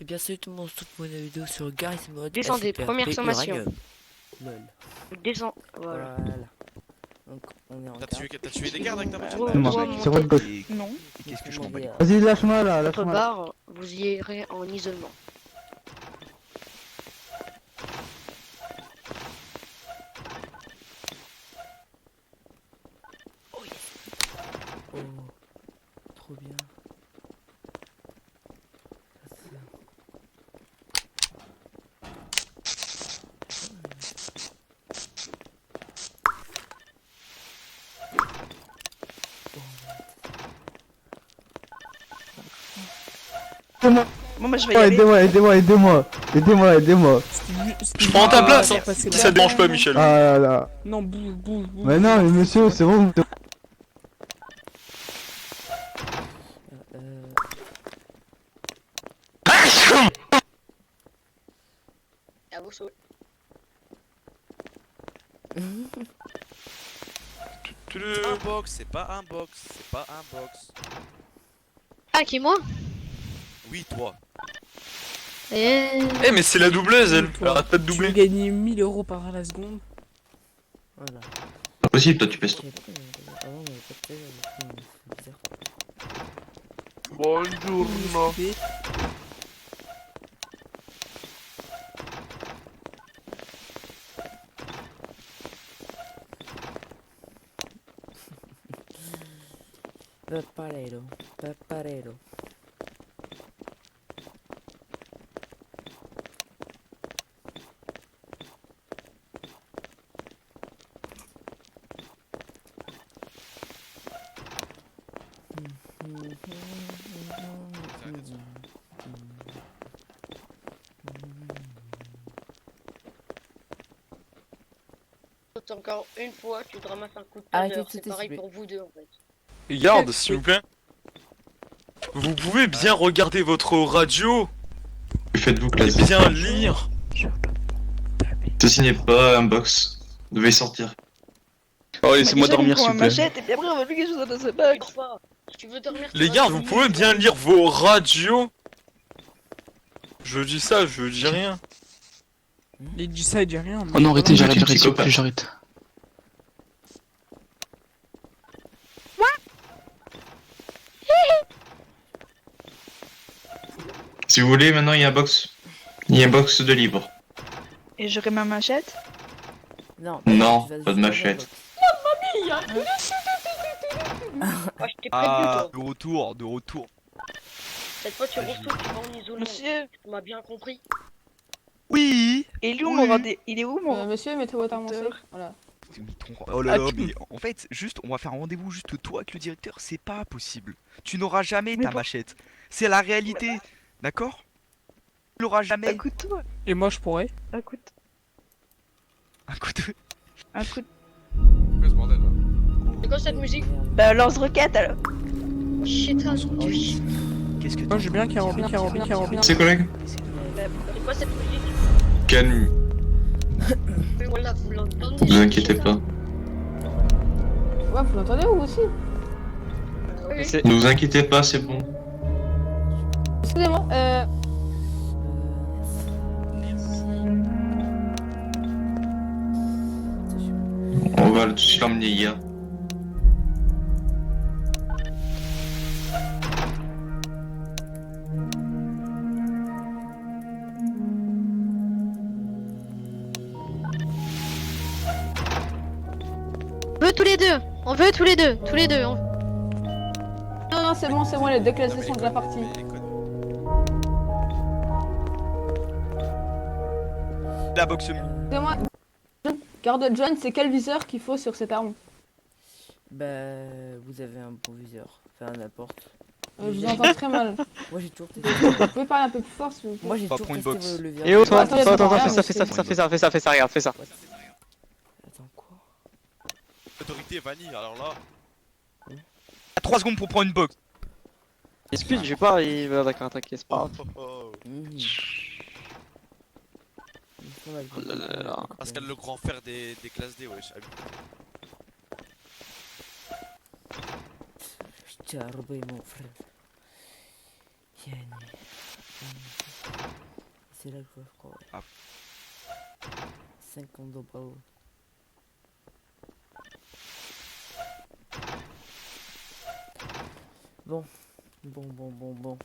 Et bien salut tout le monde, c'est toute une vidéo sur Garry's Mod. Descendez, Super première P sommation. Uranium. Lol. Descends, voilà. Voilà. Donc on est en T'as tué des gardes avec ta voiture? Toi, C'est moi, toi, c'est moi le boss. Non. Et qu'est-ce que je m'en bats les couilles? Vas-y, lâche-moi là, votre lâche-moi là. barre, vous y irez en isolement. Oh, trop bien. Ça, Aidez-moi, Bon, bah, je vais y aller. aidez-moi. Je prends ta place, hein, si ça te dérange pas, Michel. Ah là là. Non, bouge. Mais non, mais monsieur, c'est bon. euh, À vous sauver. Un box, c'est pas un box, c'est pas un box. Ah, qui moi? Oui, toi. Eh, mais c'est la doubleuse, elle. Elle arrête pas de Tu veux doubler. gagner 1000 € par la seconde. voilà. Pas possible, toi tu pèses. Ah non, mais pas de télé, c'est bizarre. Bonjour. Et Paparero. Encore une fois, tu te ramasses un coup de Arrêtez taser. de C'est sauter, pareil s'il vous pour vous deux en fait. Et garde, s'il vous plaît. Vous pouvez bien regarder votre radio Que faites-vous, et classe? bien lire. Ceci n'est pas un box. Vous devez sortir. Oh, laissez-moi dormir, s'il vous plaît. machette et puis après on va plus quelque chose dans ce bug. Dors pas. Si tu veux dormir, tu Les vas gardes, vous dormir. pouvez bien lire vos radios. Je dis ça, je dis rien. Il dit ça, il dit rien. Oh non, arrêtez, Voilà. j'arrête, s'il vous Psychopathe. plaît, j'arrête. Si vous voulez, maintenant il y a un box. Il y a un box de livres. Et j'aurai ma machette. Non, Non, tu vas pas de juste machette. Ah, je t'ai prévenu, toi. De retour. Cette fois, tu ressors, tu vas en isolement. Monsieur, Tu m'as bien compris. Oui. et lui, il est où mon Monsieur, mettez-vous à mon Docteur. Voilà. Oh là là, Ah, mais en fait, juste, on va faire un rendez-vous juste toi avec le directeur, c'est pas possible. Tu n'auras jamais Mais ta pour- machette. C'est la réalité, d'accord? Tu l'auras jamais. Un coup de toi. Et moi, je pourrais. Un coup de... Un coup de... Quoi ce bordel là? C'est quoi cette musique? Bah, lance-roquette alors. Shit, Qu'est-ce que Moi, j'ai bien carabine. Ses collègues? c'est quoi cette musique? Calme, Mais voilà, vous l'entendez? ne vous inquiétez pas. Ouais, vous l'entendez vous aussi? Oui. Ne vous inquiétez pas, c'est bon. Excusez-moi, On va tout l'emmener hier. On veut tous les deux. On veut tous les deux. Tous les deux. non, non, c'est bon, les déclassements sont déjà partis. La boxe. Excusez-moi, garde John, c'est quel viseur qu'il faut sur cette arme? Bah, vous avez un bon viseur. Enfin, n'importe. Je vous entends très mal. Moi j'ai toujours testé. Vous pouvez parler un peu plus fort s'il vous plaît? Moi j'ai Pas toujours pour une testé box. le virage. Et oh, toi, Attends, attends, attends, fais ça, regarde, fais ça. Attends, quoi? Autorité vanille, alors là. À 3 secondes pour prendre une box. Il speed, j'ai pas, il va attaquer, c'est pas grave. Oh là là là. Pascal le grand frère des classes D, wesh. Je t'ai arrobé mon frère. Yann. c'est là que je crois. Ouais. Ah. 50 bravo. Bon. Bon.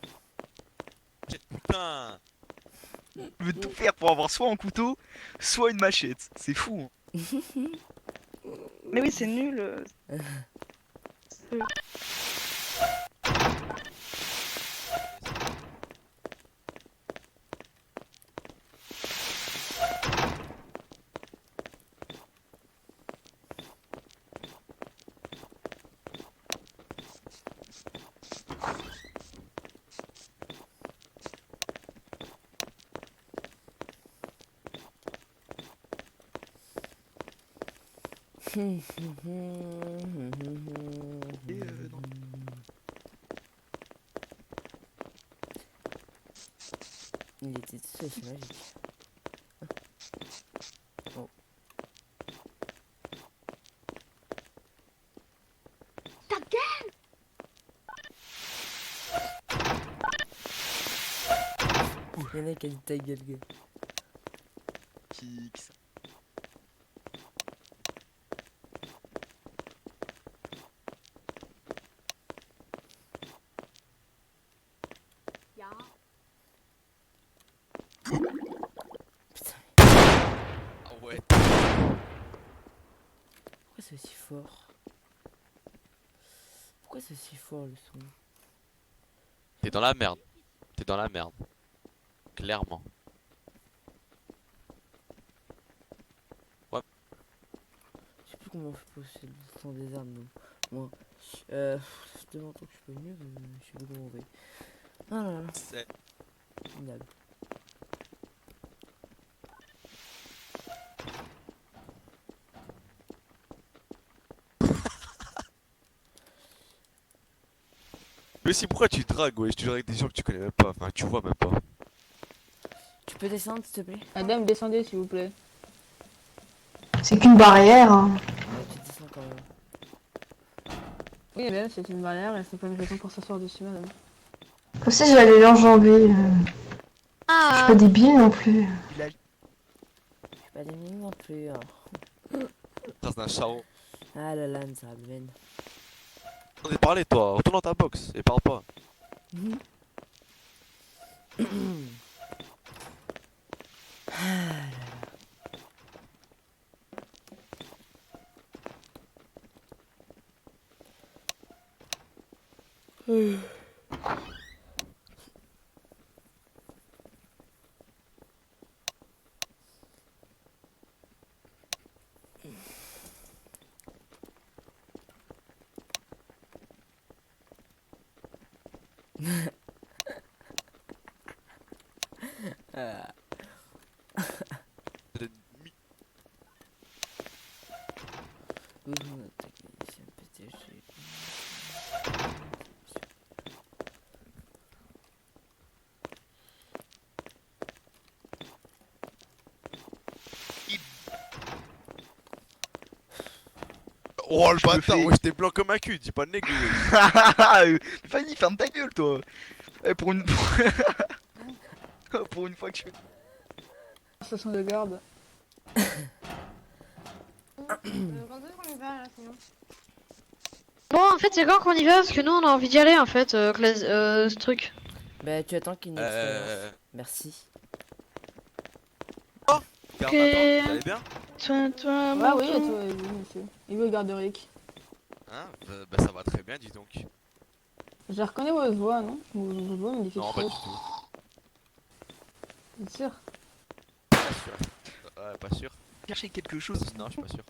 Putain. Je veux tout faire pour avoir soit un couteau, soit une machette. C'est fou. Hein. Mais oui, c'est nul. Non. Il était tout seul, c'est magique. Oh. Il y en a qui a dit ta gueule, gars. Qui ça? Ah ouais. Pourquoi c'est aussi fort? Pourquoi c'est aussi fort le son? T'es dans la merde. T'es dans la merde. Clairement. Je sais plus comment on fait pour le son des armes, donc. Moi. Ça fait tellement longtemps que je peux mieux, je sais plus comment on fait. Ah là là. C'est... Minable. Mais si pourquoi tu dragues, ouais, tu dragues des gens que tu connais même pas, enfin tu vois même pas. Tu peux descendre s'il te plaît? Madame, descendez s'il vous plaît. C'est qu'une barrière. Hein. Ouais, tu descends quand même. Oui, madame, c'est une barrière et c'est pas une raison pour s'asseoir dessus, madame. Comme ça, je vais aller l'enjamber. Je suis pas débile non plus. Je suis pas des mines non plus. Hein. Trace d'un charron. Ah là là, ça mène. On est parlé toi, retourne dans ta box et parle pas. Oh le Je me bâtard, fais- ouais j'étais blanc comme un cul, dis pas de négo. Ouais. Fanny, ferme ta gueule toi. Eh, pour une... pour une fois que je fais... Station de garde. Bon, en fait, c'est quand qu'on y va? Parce que nous, on a envie d'y aller, en fait, ce truc. Bah, tu attends qu'il n'expérience. Merci. Garde, Ok. attends, vous allez bien? Toi, Ouais, oui, et toi, oui, monsieur. Il veut garde Rick. Hein bah ça va très bien dis donc. Je reconnais votre voix, non? Votre voix me dit quelque Non pas du chose. tout. Bien sûr. Pas sûr. Ouais pas sûr. Chercher quelque chose. Non je suis pas sûr.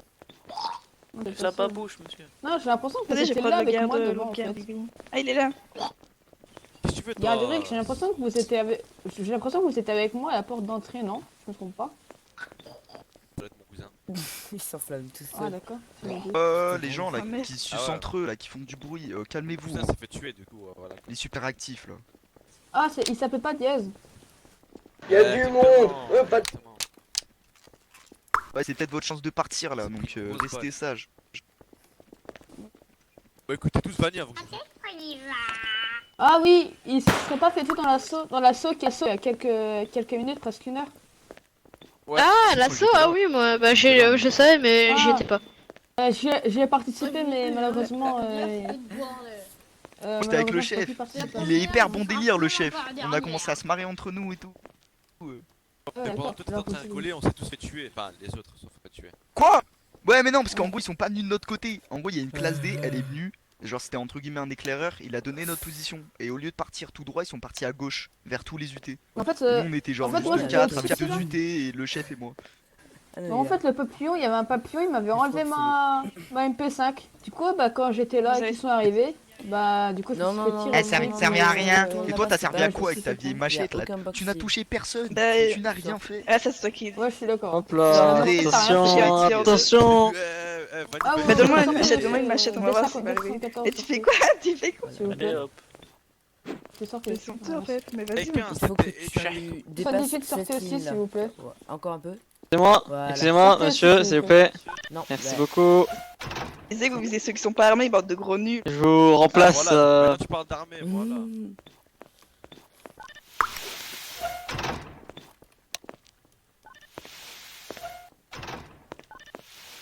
Non, t'es Ça sûr. pas bouche, monsieur. Non, j'ai l'impression que vous Attendez, je étiez vais là prendre le avec moi garde, devant, en Pierre fait. Bibou. Ah, il est là. Qu'est-ce que tu veux toi? Garde Rick, j'ai l'impression que vous étiez avec... J'ai l'impression que vous étiez avec moi à la porte d'entrée, non? Je me trompe pas? Ça doit être mon cousin. Il s'enflamme tout Ah, seul. d'accord. c'est bon. Les gens là Ah, mais- qui sucent Ah ouais. entre eux là, qui font du bruit, Mon calmez-vous. cousin Hein. s'est fait tuer du coup, voilà. Les super actifs là. Ah, il s'appelle pas Diaz. Exactement. Ouais, c'est peut-être votre chance de partir là, donc grosse restez balle. sages. Bah écoutez tous Vanny avant que je... Ah oui, il se serait pas fait tout dans l'assaut qui est saut il y a quelques minutes, presque une heure. Ouais, Ah, c'est l'assaut, faux, j'étais ah là. oui, moi, bah, je savais, mais j'y étais pas. J'y ai participé, mais malheureusement. Moi, j'étais avec le malheureusement, je peux chef. plus participer. Il est hyper bon délire, le chef. On a commencé à se marrer entre nous et tout. Ouais, Et d'accord, pendant que toi c'est t'étais en train de impossible. coller, on s'est tous fait tuer. Enfin, les autres se sont fait tuer. Quoi? Ouais, mais non, parce qu'en gros, ils sont pas venus de notre côté. En gros, il y a une classe D, elle est venue. Genre, c'était entre guillemets un éclaireur. Il a donné notre position. Et au lieu de partir tout droit, ils sont partis à gauche, vers tous les UT. En fait, Nous, on était genre en fait, juste moi, j'étais 4 aussi avec là. 2 UT et le chef et moi. Ah, non, en les gars. fait, le papillon, il y avait un papillon, il m'avait Je crois enlevé que ma MP5. Du coup, bah, quand j'étais là Vous et avez- qu'ils sont arrivés, bah, du coup, je me Non, suis non, fait non, tirer. Eh, ça au servait nez, à rien. euh, Et toi, t'as servi à ouais, quoi je avec ta sais vieille pas. machette Y a là? aucun box Tu n'as ici. touché personne. Bah, Tu n'as rien fait. Ah, ça c'est toi qui. Ouais, je suis d'accord. Hop là, Allez, attention, c'est- attention. Vanille, Ah Vanille. Mais donne-moi une ouais, machette, donne-moi une machette, on va voir si va arriver. Et tu fais quoi? Tu fais quoi? S'il vous plaît. Allez, hop. Je sors Ils sont tous en fait, mais vas-y. Avec un Il faut que et tu tu dépasses 78 sortez cette aussi, ligne là. s'il vous plaît. Ouais, encore un peu. Excusez-moi, Voilà. excusez-moi, Sortez, monsieur, s'il vous plaît. Non. Merci bah, beaucoup. Je disais que vous visez ceux qui sont pas armés, bande de gros nuls. Je vous remplace. Voilà, donc maintenant tu parles d'armée, voilà. mmh.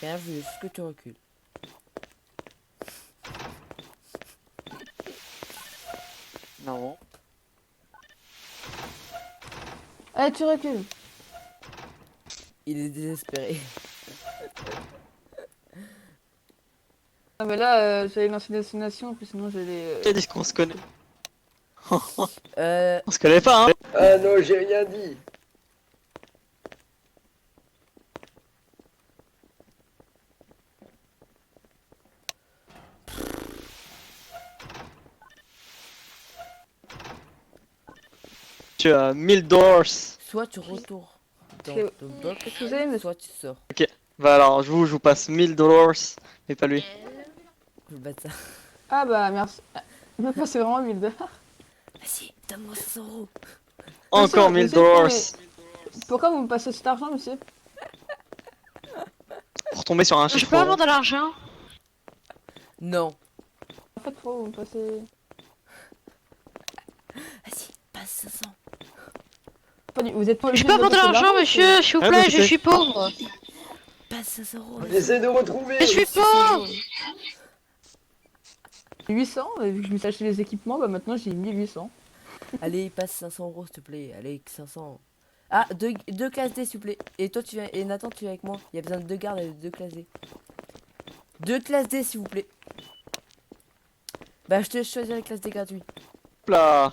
Rien vu, juste que tu recules. Non. Allez, tu recules. Il est désespéré. Ah, mais là, j'allais lancer une destination, en plus, sinon j'allais. Qui a dit qu'on se connaît? Euh, On se connaît pas, hein? Ah non, j'ai rien dit. Tu as 1000 dollars. soit tu retournes dans Que- ton bloc, Excusez, mais soit tu sors. Bah alors, je vous passe 1000 dollars, mais pas lui. Le bâtard. Ah bah merci. Mais moi c'est vraiment 1000 $. Vas-y, donne-moi 500 euros. Encore Monsieur, 1000 dollars. Pourquoi vous me passez cet argent, monsieur? Pour tomber sur un Je chiffre. peux avoir de l'argent. Non. En fait, pourquoi vous me passez. Vas-y, passe 500. Vous êtes pas Je obligé peux avoir de passer l'argent, monsieur, s'il vous Ah, plaît, mais je c'est- suis pauvre. Passe 500 euros. J'essaie de retrouver. Je suis pauvre. 800, vu que je me suis acheté les équipements, bah maintenant j'ai 1800. Allez, passe 500 euros, s'il te plaît. Allez, 500. Ah, deux classes D, s'il vous plaît. Et toi, tu viens. Et Nathan, tu viens avec moi. Il y a besoin de 2 gardes et de 2 classes D. 2 classes D, s'il vous plaît. Bah, je te laisse choisir les classes D gratuites. Hop là.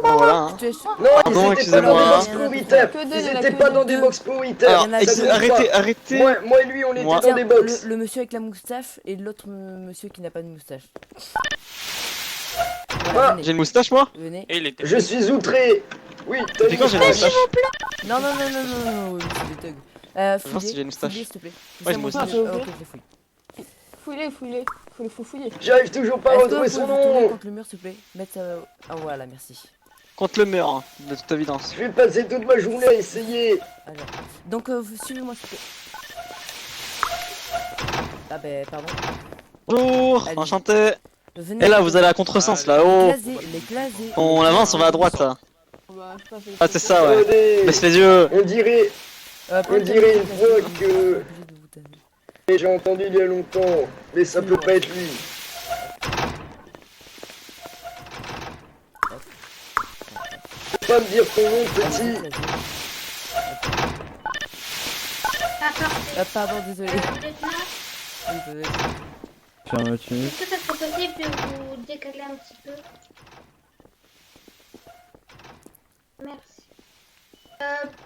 Voilà. hein. Je te laisse- Non, Pardon, ils étaient pas dans des excusez-moi. box prioritaires. Que deux, Ils il y en a étaient que pas deux. dans des box prioritaires. Alors, Il y en a Ça deux. compte arrêtez, pas. arrêtez. Moi et lui, on était Moi. dans des box. le monsieur avec la moustache et l'autre monsieur qui n'a pas de moustache. Voilà, Ah. venez. J'ai une moustache, moi? Venez. Et il était. Je suis outré. Oui, t'as Depuis quand j'ai une moustache? Non, non, non, non, non, non, oui, c'est des thugs. voir si j'ai une moustache. Fouillez, s'il te plaît. Ouais, j'ai une Fouillez, moustache. ok, je les fouille. Fouillez. Faut fouiller. J'arrive toujours pas à Est-ce que vous retrouver pouvez son vous tourner nom. contre le mur, s'il te plaît? Mettre ça. Ah, voilà, merci. Contre le mur, hein, de toute évidence. Je vais passer toute ma journée à essayer. Alors. Donc, suivez-moi, s'il te plaît. Ah, ben, pardon. Bonjour, Allez. enchanté. Venez. Et là, vous allez à contresens, là-haut. Les classes D. On avance, on va à droite, là. Bah, je sais pas, Ah, c'est ça, ouais. Attendez. Baisse les yeux. On dirait, On dirait une fois que- j'ai entendu il y a longtemps, mais ça peut pas être lui. Faut pas me dire ton nom, petit. Ah, pardon, désolé. Désolé. Est-ce que ça serait possible de vous décaler un petit peu? Merci.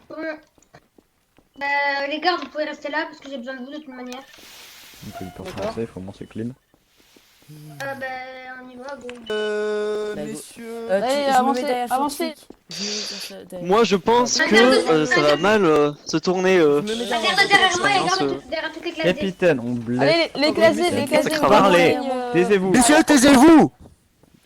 Bon. Les gars, vous pouvez rester là parce que j'ai besoin de vous de toute manière. D'accord. faut moins c'est clean. On y va, go. Bah, Messieurs. Allez, je me avancez, mets derrière avancez. Flic. Je me mets derrière- Moi, je pense Attends, que ça va mal se tourner. Je me mets Derrière derrière. moi, les gars, expérience, derrière toutes les classes. Capitaine, on blesse. Allez, les casiers, les casiers. Ça on craint. va Parlez. en ligne, Taisez-vous. Messieurs, taisez-vous!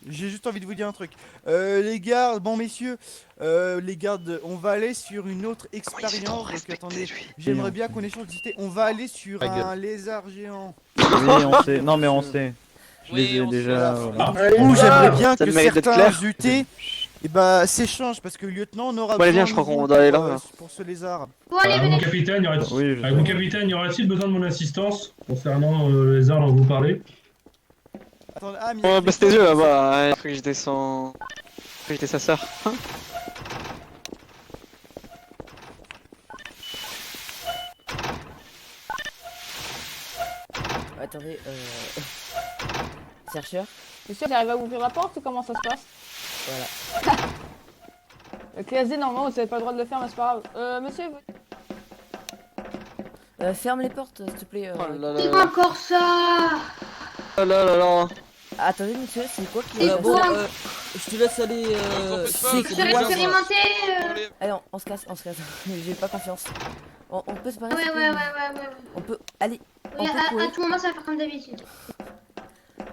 J'ai juste envie de vous dire un truc. Les gardes, bon messieurs, les gardes, on va aller sur une autre expérience. Donc attendez, j'aimerais bien qu'on échange d'idées. On va aller sur un lézard géant. Oui, on sait. Non, mais on sait. Je les ai déjà. Voilà. Ou j'aimerais bien Ça que mérite d'être certains clair. UT s'échangent parce que le lieutenant on aura Bon, allez, viens, besoin je crois de qu'on vous doit aller pour, là. pour ce lézard. Bon, allez, Mon venez. capitaine, Oui, je- mon capitaine, y aurait-il besoin de mon assistance concernant les arts dont vous parlez? Attends, ah, mais Ouais, baisse tes yeux là-bas, il faut que je descends. Faut que j'étais sa sœur. Attendez, chercheur. Monsieur, j'arrive à ouvrir la porte ou comment ça se passe? Voilà. Le classe D, normalement, vous avez pas le droit de le faire, mais c'est pas grave. Monsieur, vous... Ferme les portes, s'il te plaît. Oh là là C'est là. encore ça. Oh là là là. Attendez, monsieur, c'est quoi qui C'est est quoi je te laisse aller. Je suis expérimenté. Allez, on se casse, on se casse. J'ai pas confiance. On peut se barrer. Ouais, s'il te ouais, plaît ouais, ouais. On peut. Allez. Oui, On peut à courir. tout moment, ça va faire comme d'habitude.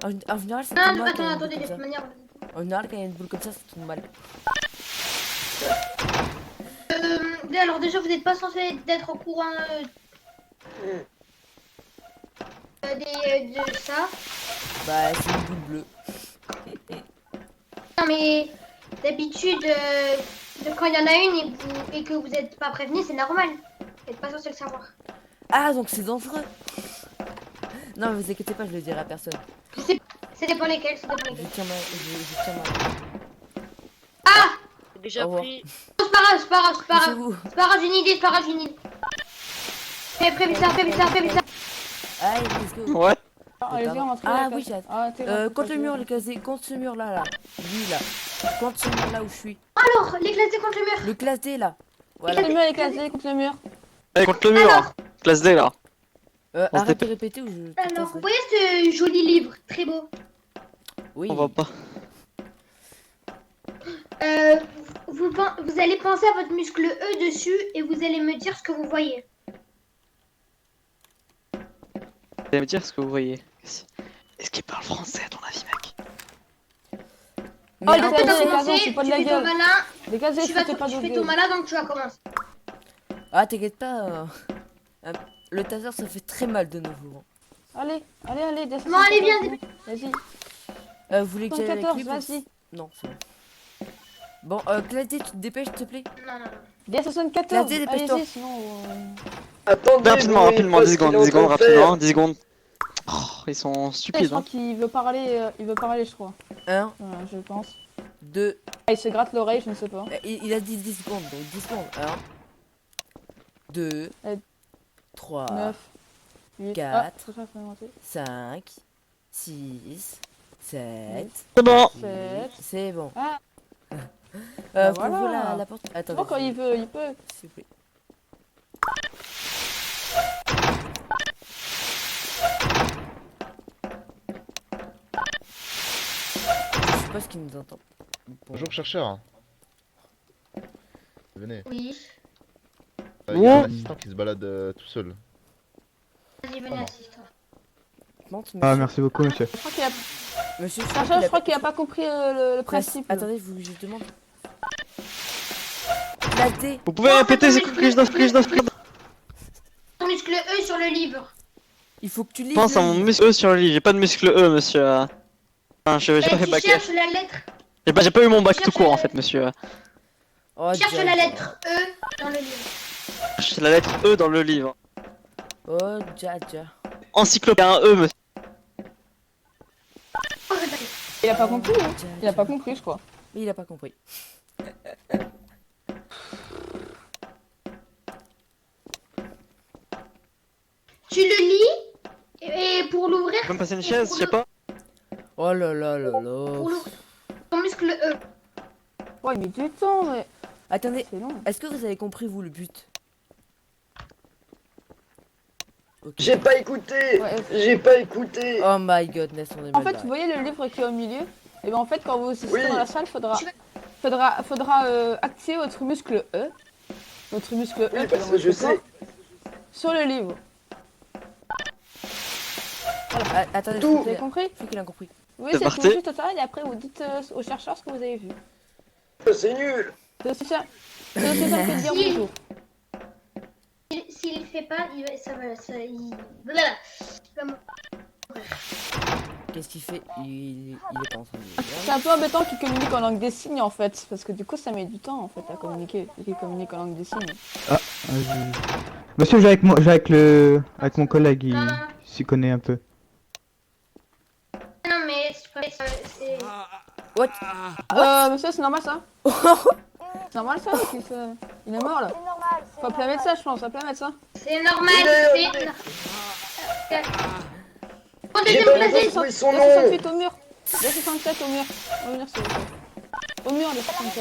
En général, c'est Non, tout mal quand il y a une attendez, boule de comme toute ça. manière. En général, quand il y a une boule comme ça, c'est tout mal. Alors déjà, vous n'êtes pas censé être au courant de ça. Bah, c'est une boule bleue. Non mais d'habitude, quand il y en a une et que vous n'êtes pas prévenu, c'est normal. Vous n'êtes pas censé le savoir. Ah, donc c'est dangereux. Non, mais vous inquiétez pas, je le dirai à personne. Ça dépend lesquels, ça dépend Je lesquels. tiens ma. Ah, Déjà Au revoir. pris. c'est pas grave, c'est pas grave, c'est pas grave. Poussez-vous. C'est pas grave, j'ai une idée, c'est pas grave, j'ai une idée. Fais vite ça, fais vite ça, fais vite ça. Allez, let's go. Ouais. Allez, viens, on va trouver Ah la oui, classe. j'ai Ah, t'es là, contre le t'es mur, là. les casiers, contre ce mur là, là. Lui là. Contre ce mur là où je suis. Alors, les classés contre le mur. Le classe D là. Contre Voilà. le mur, les classe D, contre le mur. Allez, contre le mur. Alors. Classe D là. On se Arrête de dépêche. répéter ou je. te Alors, tasserai. vous voyez ce joli livre, très beau. Oui. On va pas. Vous allez penser à votre muscle E dessus et vous allez me dire ce que vous voyez. Vous allez me dire ce que vous voyez. Est-ce qu'il parle français à ton avis, mec? Oh, les Alors, classe tu D, vas les commencer, classe D, c'est pas de tu la fais ton gueule. malin, Les classe D, tu c'était pas de fais la ton gueule. malin, donc tu vas commencer. Ah, t'inquiète pas. Le taser ça fait très mal de nos jours. Allez, allez, allez, descends. Bon, allez, viens, Vas-y. Vous voulez que j'aille avec 114, lui pour- vas-y. Non, c'est bon. Bon, classe D, tu te dépêches s'il te plaît. Non, non, non. Bien 74. Classe D, dépêche-toi. Allez-y, sinon. Attendez, Rapidement, vous rapidement, voyez 10 pas ce secondes, 10 qu'il est en secondes, train de faire. rapidement, 10 secondes. Oh, ils sont Je stupides, crois hein. qu'il veut parler, je crois. 1, Voilà, je pense. 2. Ah, il se gratte l'oreille, je ne sais pas. Il a dit 10 secondes, donc 10 secondes. 1, 2, 3, 9, 8, 4, 4, 5, 6, 7. C'est bon. 7. C'est bon. Ah. Vous Voilà. ouvrez la porte. Attendez. Bon, quand il veut, il peut. S'il vous plaît. Je suppose qu'il nous entend. Bon. Bonjour chercheur. Venez. Oui. Il y a un assistant qui se balade tout seul. Vas-y, venez, assistant. Ah, merci beaucoup, monsieur. Je crois qu'il a... Monsieur, je crois qu'il a pas compris le principe. Attendez, je demande. La D. Vous pouvez répéter, c'est quoi que je dois faire? Ton muscle E sur le livre. Il faut que tu Je lises. pense à mon muscle E sur le lit, j'ai pas de muscle E, monsieur. Enfin, j'ai pas fait Tu bac. cherches la lettre. J'ai pas eu mon bac Cherche tout court en la- fait, monsieur. Oh, Cherche Jaja. la lettre E dans le livre. C'est la lettre E dans le livre. Oh, Jaja. Encyclopédie, un E, monsieur. Oh, d'accord. Il a pas compris, hein. Il a pas compris, je crois. Mais il a pas compris. Tu le lis et pour l'ouvrir. Tu peux me passer une chaise, je sais pas. Oh là là là là. Pour l'ouvrir. Ton muscle E. Ouais, il met du temps, mais. Attendez, C'est long. est-ce que vous avez compris vous le but? Ok. J'ai pas écouté. Ouais, J'ai pas écouté. Oh my godness, on est En mal fait, barré. vous voyez le livre qui est au milieu? Et ben en fait, quand vous serez Oui. dans la salle, faudra activer votre muscle E. Votre muscle E Oui, qui est parce dans que je votre corps, sais. sur le livre. Ah, attendez, Tout. Vous avez compris? je crois qu'il a compris. Oui, C'est c'est parti. tout juste total et après vous dites aux chercheurs ce que vous avez vu. C'est nul. C'est aussi ça. C'est aussi ça que de dire Si. bonjour. S'il le fait pas, ça va. Il va mourir. Qu'est-ce qu'il fait? Il est pas en train de... C'est un peu embêtant qu'il communique en langue des signes en fait, parce que du coup ça met du temps en fait à communiquer, et qu'il communique en langue des signes. Monsieur, j'ai avec moi, avec mon collègue, il s'y connaît un peu. Non mais c'est... What? Monsieur, c'est normal ça? C'est normal ça? Il est mort là? Faut appeler un médecin je pense, appeler un médecin. C'est normal, c'est... En deuxième classé, D68 au mur. D67 au mur. Au mur s'il vous plaît. Au mur D67.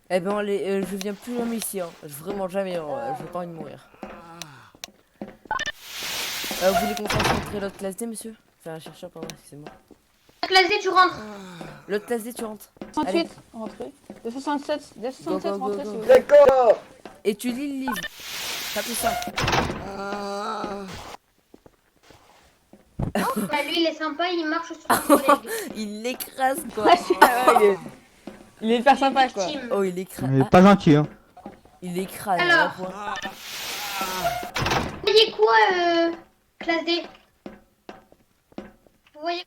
Eh ben je viens plus jamais ici, hein. Vraiment jamais, j'ai pas envie de mourir. Vous voulez qu'on fasse rentrer l'autre classe D, monsieur? Faire un chercheur, pardon, excusez-moi. Classe D, tu rentres. L'autre classe D, tu rentres. 68, rentrez. D67, D67, rentrez s'il vous plaît. D'accord. Et tu lis le livre. T'as plus ça. Bah lui il est sympa, il marche sur son collègue. Il l'écrase quoi. Il est hyper sympa quoi. Oh, il écrase. Il est pas gentil, hein. Il écrase. Alors, vous voyez quoi, classe D? Vous voyez?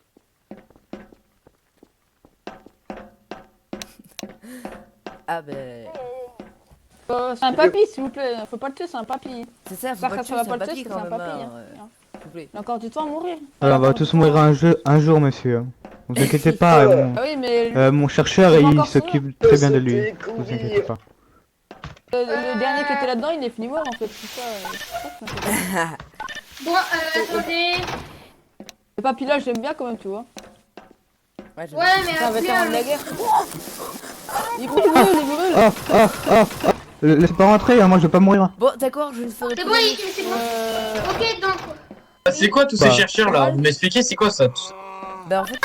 Ah ben... c'est un papy s'il vous plaît, faut pas le tuer, c'est un papy. C'est ça, faut pas le tuer, c'est un papy quand même. S'il vous plaît. Il a encore du temps à mourir. Alors, on va tous mourir un jour, monsieur. Ne vous inquiétez pas, Ah oui, mais mon chercheur, il s'occupe très bien de lui. Ne vous inquiétez pas. le dernier qui était là-dedans, il est fini mort en fait, c'est ça. Bon, attendez. Le papy là, j'aime bien quand même, tu vois. Ouais, mais c'est un vétéran de la guerre. Il brûle, il brûle. Laisse pas rentrer, hein, moi je vais pas mourir. Bon, d'accord, je ne ferai C'est plus. bon, c'est bon. Ok, donc... C'est quoi tous ces chercheurs là? Vous m'expliquez c'est quoi ça? Bah en fait,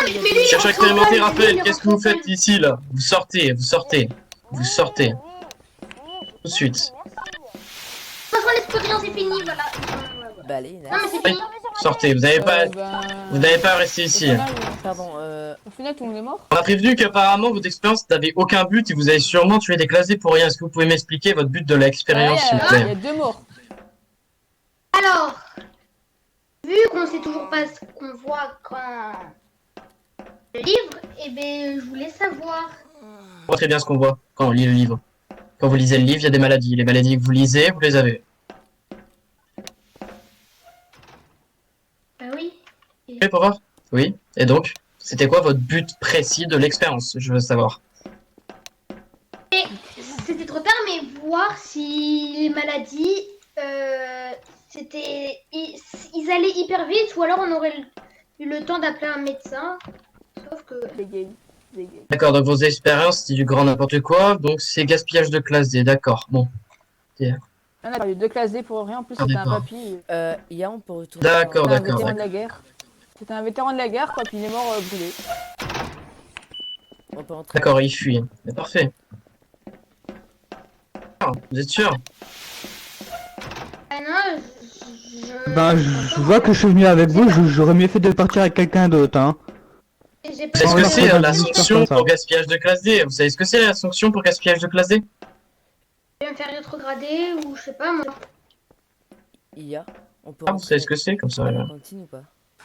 Chercheur expérimenté, rappel, qu'est-ce que vous faites ici là? Vous sortez. Tout de suite. Franchement, l'expérience est finie, voilà. Bah allez, Non mais c'est fini. Sortez, vous n'avez pas à rester ici. Pardon, Au final, tout le monde est mort. On a prévenu qu'apparemment votre expérience n'avait aucun but et vous avez sûrement tué des classés pour rien. Est-ce que vous pouvez m'expliquer votre but de l'expérience s'il vous Il y plaît? a 2 morts. Alors, vu qu'on sait toujours pas ce qu'on voit quand le livre, eh ben je voulais savoir. On voit très bien ce qu'on voit quand on lit le livre. Quand vous lisez le livre, il y a des maladies. Les maladies que vous lisez, vous les avez. Bah oui. Oui, pour voir? Oui. Et donc, c'était quoi votre but précis de l'expérience? Je veux savoir. Et c'était trop tard, mais voir si les maladies, ils allaient hyper vite, ou alors on aurait eu le temps d'appeler un médecin. Sauf que... D'accord, donc vos expériences, c'est du grand n'importe quoi, donc c'est gaspillage de classe D, d'accord, bon. Il y a eu 2 classes D pour rien, en plus c'était un papy. Ia, on peut retourner. D'accord, C'était un d'accord. vétéran de la guerre. C'était un vétéran de la guerre, quoi, puis il est mort brûlé. On peut rentrer. D'accord, il fuit. Mais parfait. Ah, vous êtes sûr? Ah non, Ben, je vois que je suis venu avec vous, j'aurais mieux fait de partir avec quelqu'un d'autre, hein. Vous savez ce que c'est la sanction pour gaspillage de classe D? Vous savez ce que c'est la sanction pour gaspillage de classe D? Je vais me faire rétrograder, ou je sais pas moi. Ia, on peut Ah, vous savez ce que c'est comme ça là? Continue ou pas?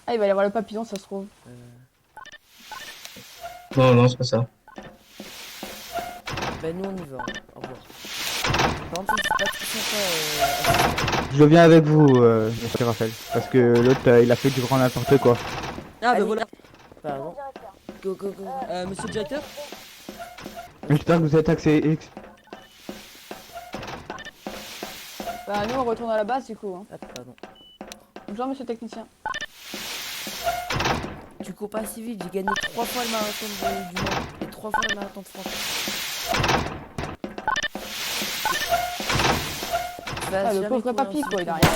Ah, il va y avoir le papillon, ça se trouve. Non, non, c'est pas ça. Bah nous on y va, au revoir. Par contre, c'est pas très sympa. Je viens avec vous, monsieur Raphaël. Parce que l'autre, il a fait du grand n'importe quoi. Ah bah voilà. Pardon. Go, go, go. Monsieur le directeur? J'espère que vous êtes accès. Bah, nous on retourne à la base du coup. Hein. Ah, pardon. Bonjour, monsieur le technicien. Tu cours pas si vite, j'ai gagné 3 fois le marathon du monde et 3 fois le marathon de France. Ah, le pauvre papy quoi, il a rien.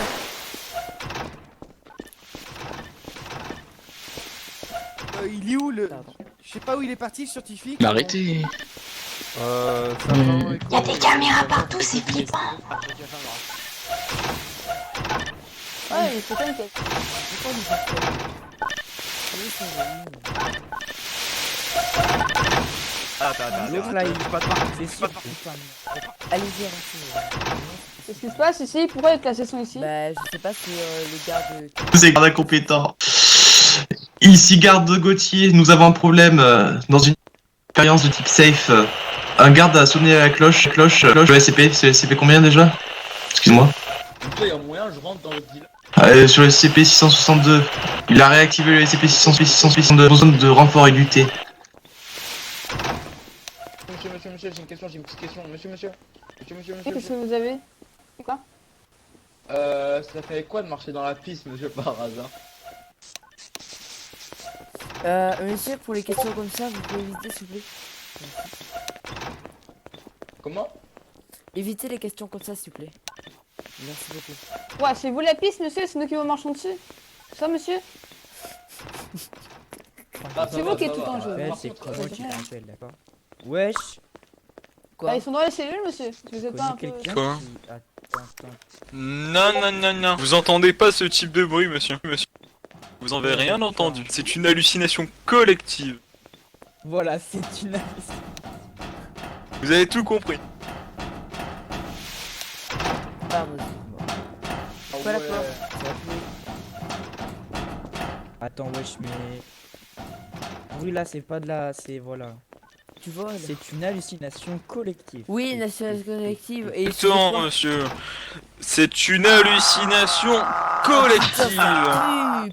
Il est où le... Je sais pas où il est parti, le scientifique. Mais arrêtez. Il y a des caméras partout, c'est flippant. Ouais, mais c'est t'inquiète. L'autre là, il est pas de c'est sûr. Allez-y, avancez. Qu'est-ce qui se passe ici? Pourquoi les classés sont ici? Bah, je sais pas, c'est les gardes. Vous êtes garde incompétent. Ici, garde de Gauthier, nous avons un problème dans une expérience de type safe. Un garde a sonné à la cloche, le SCP, c'est le SCP combien déjà? Excuse-moi. Il y a moyen, je rentre dans le deal. Sur le SCP 662, il a réactivé le SCP 662 en zone de renfort aiguïté. Monsieur, j'ai une question, j'ai une petite question. Monsieur. Qu'est-ce que vous avez? C'est quoi? Ça fait quoi de marcher dans la piste, monsieur, par hasard? Monsieur, pour les questions comme ça, vous pouvez éviter, s'il vous plaît. Comment? Évitez les questions comme ça, s'il vous plaît. Merci beaucoup. Ouais, c'est vous la piste, monsieur, c'est nous qui vous marchons dessus. Ça, monsieur? C'est vous qui êtes tout en jeu. C'est comment tu t'appelles, d'accord? Wesh. Quoi? Ils sont dans les cellules, monsieur. Vous êtes pas un peu... Quoi? Non. Vous entendez pas ce type de bruit, monsieur. Vous en avez rien entendu. C'est une hallucination collective. Voilà, c'est une hallucination. Vous avez tout compris. Pardon, voilà quoi. Attends, wesh, mais... Oui, là, c'est pas de la... C'est... Voilà. Tu vois, là. C'est une hallucination collective. Oui, une hallucination collective. Et Putain, monsieur. C'est une hallucination collective.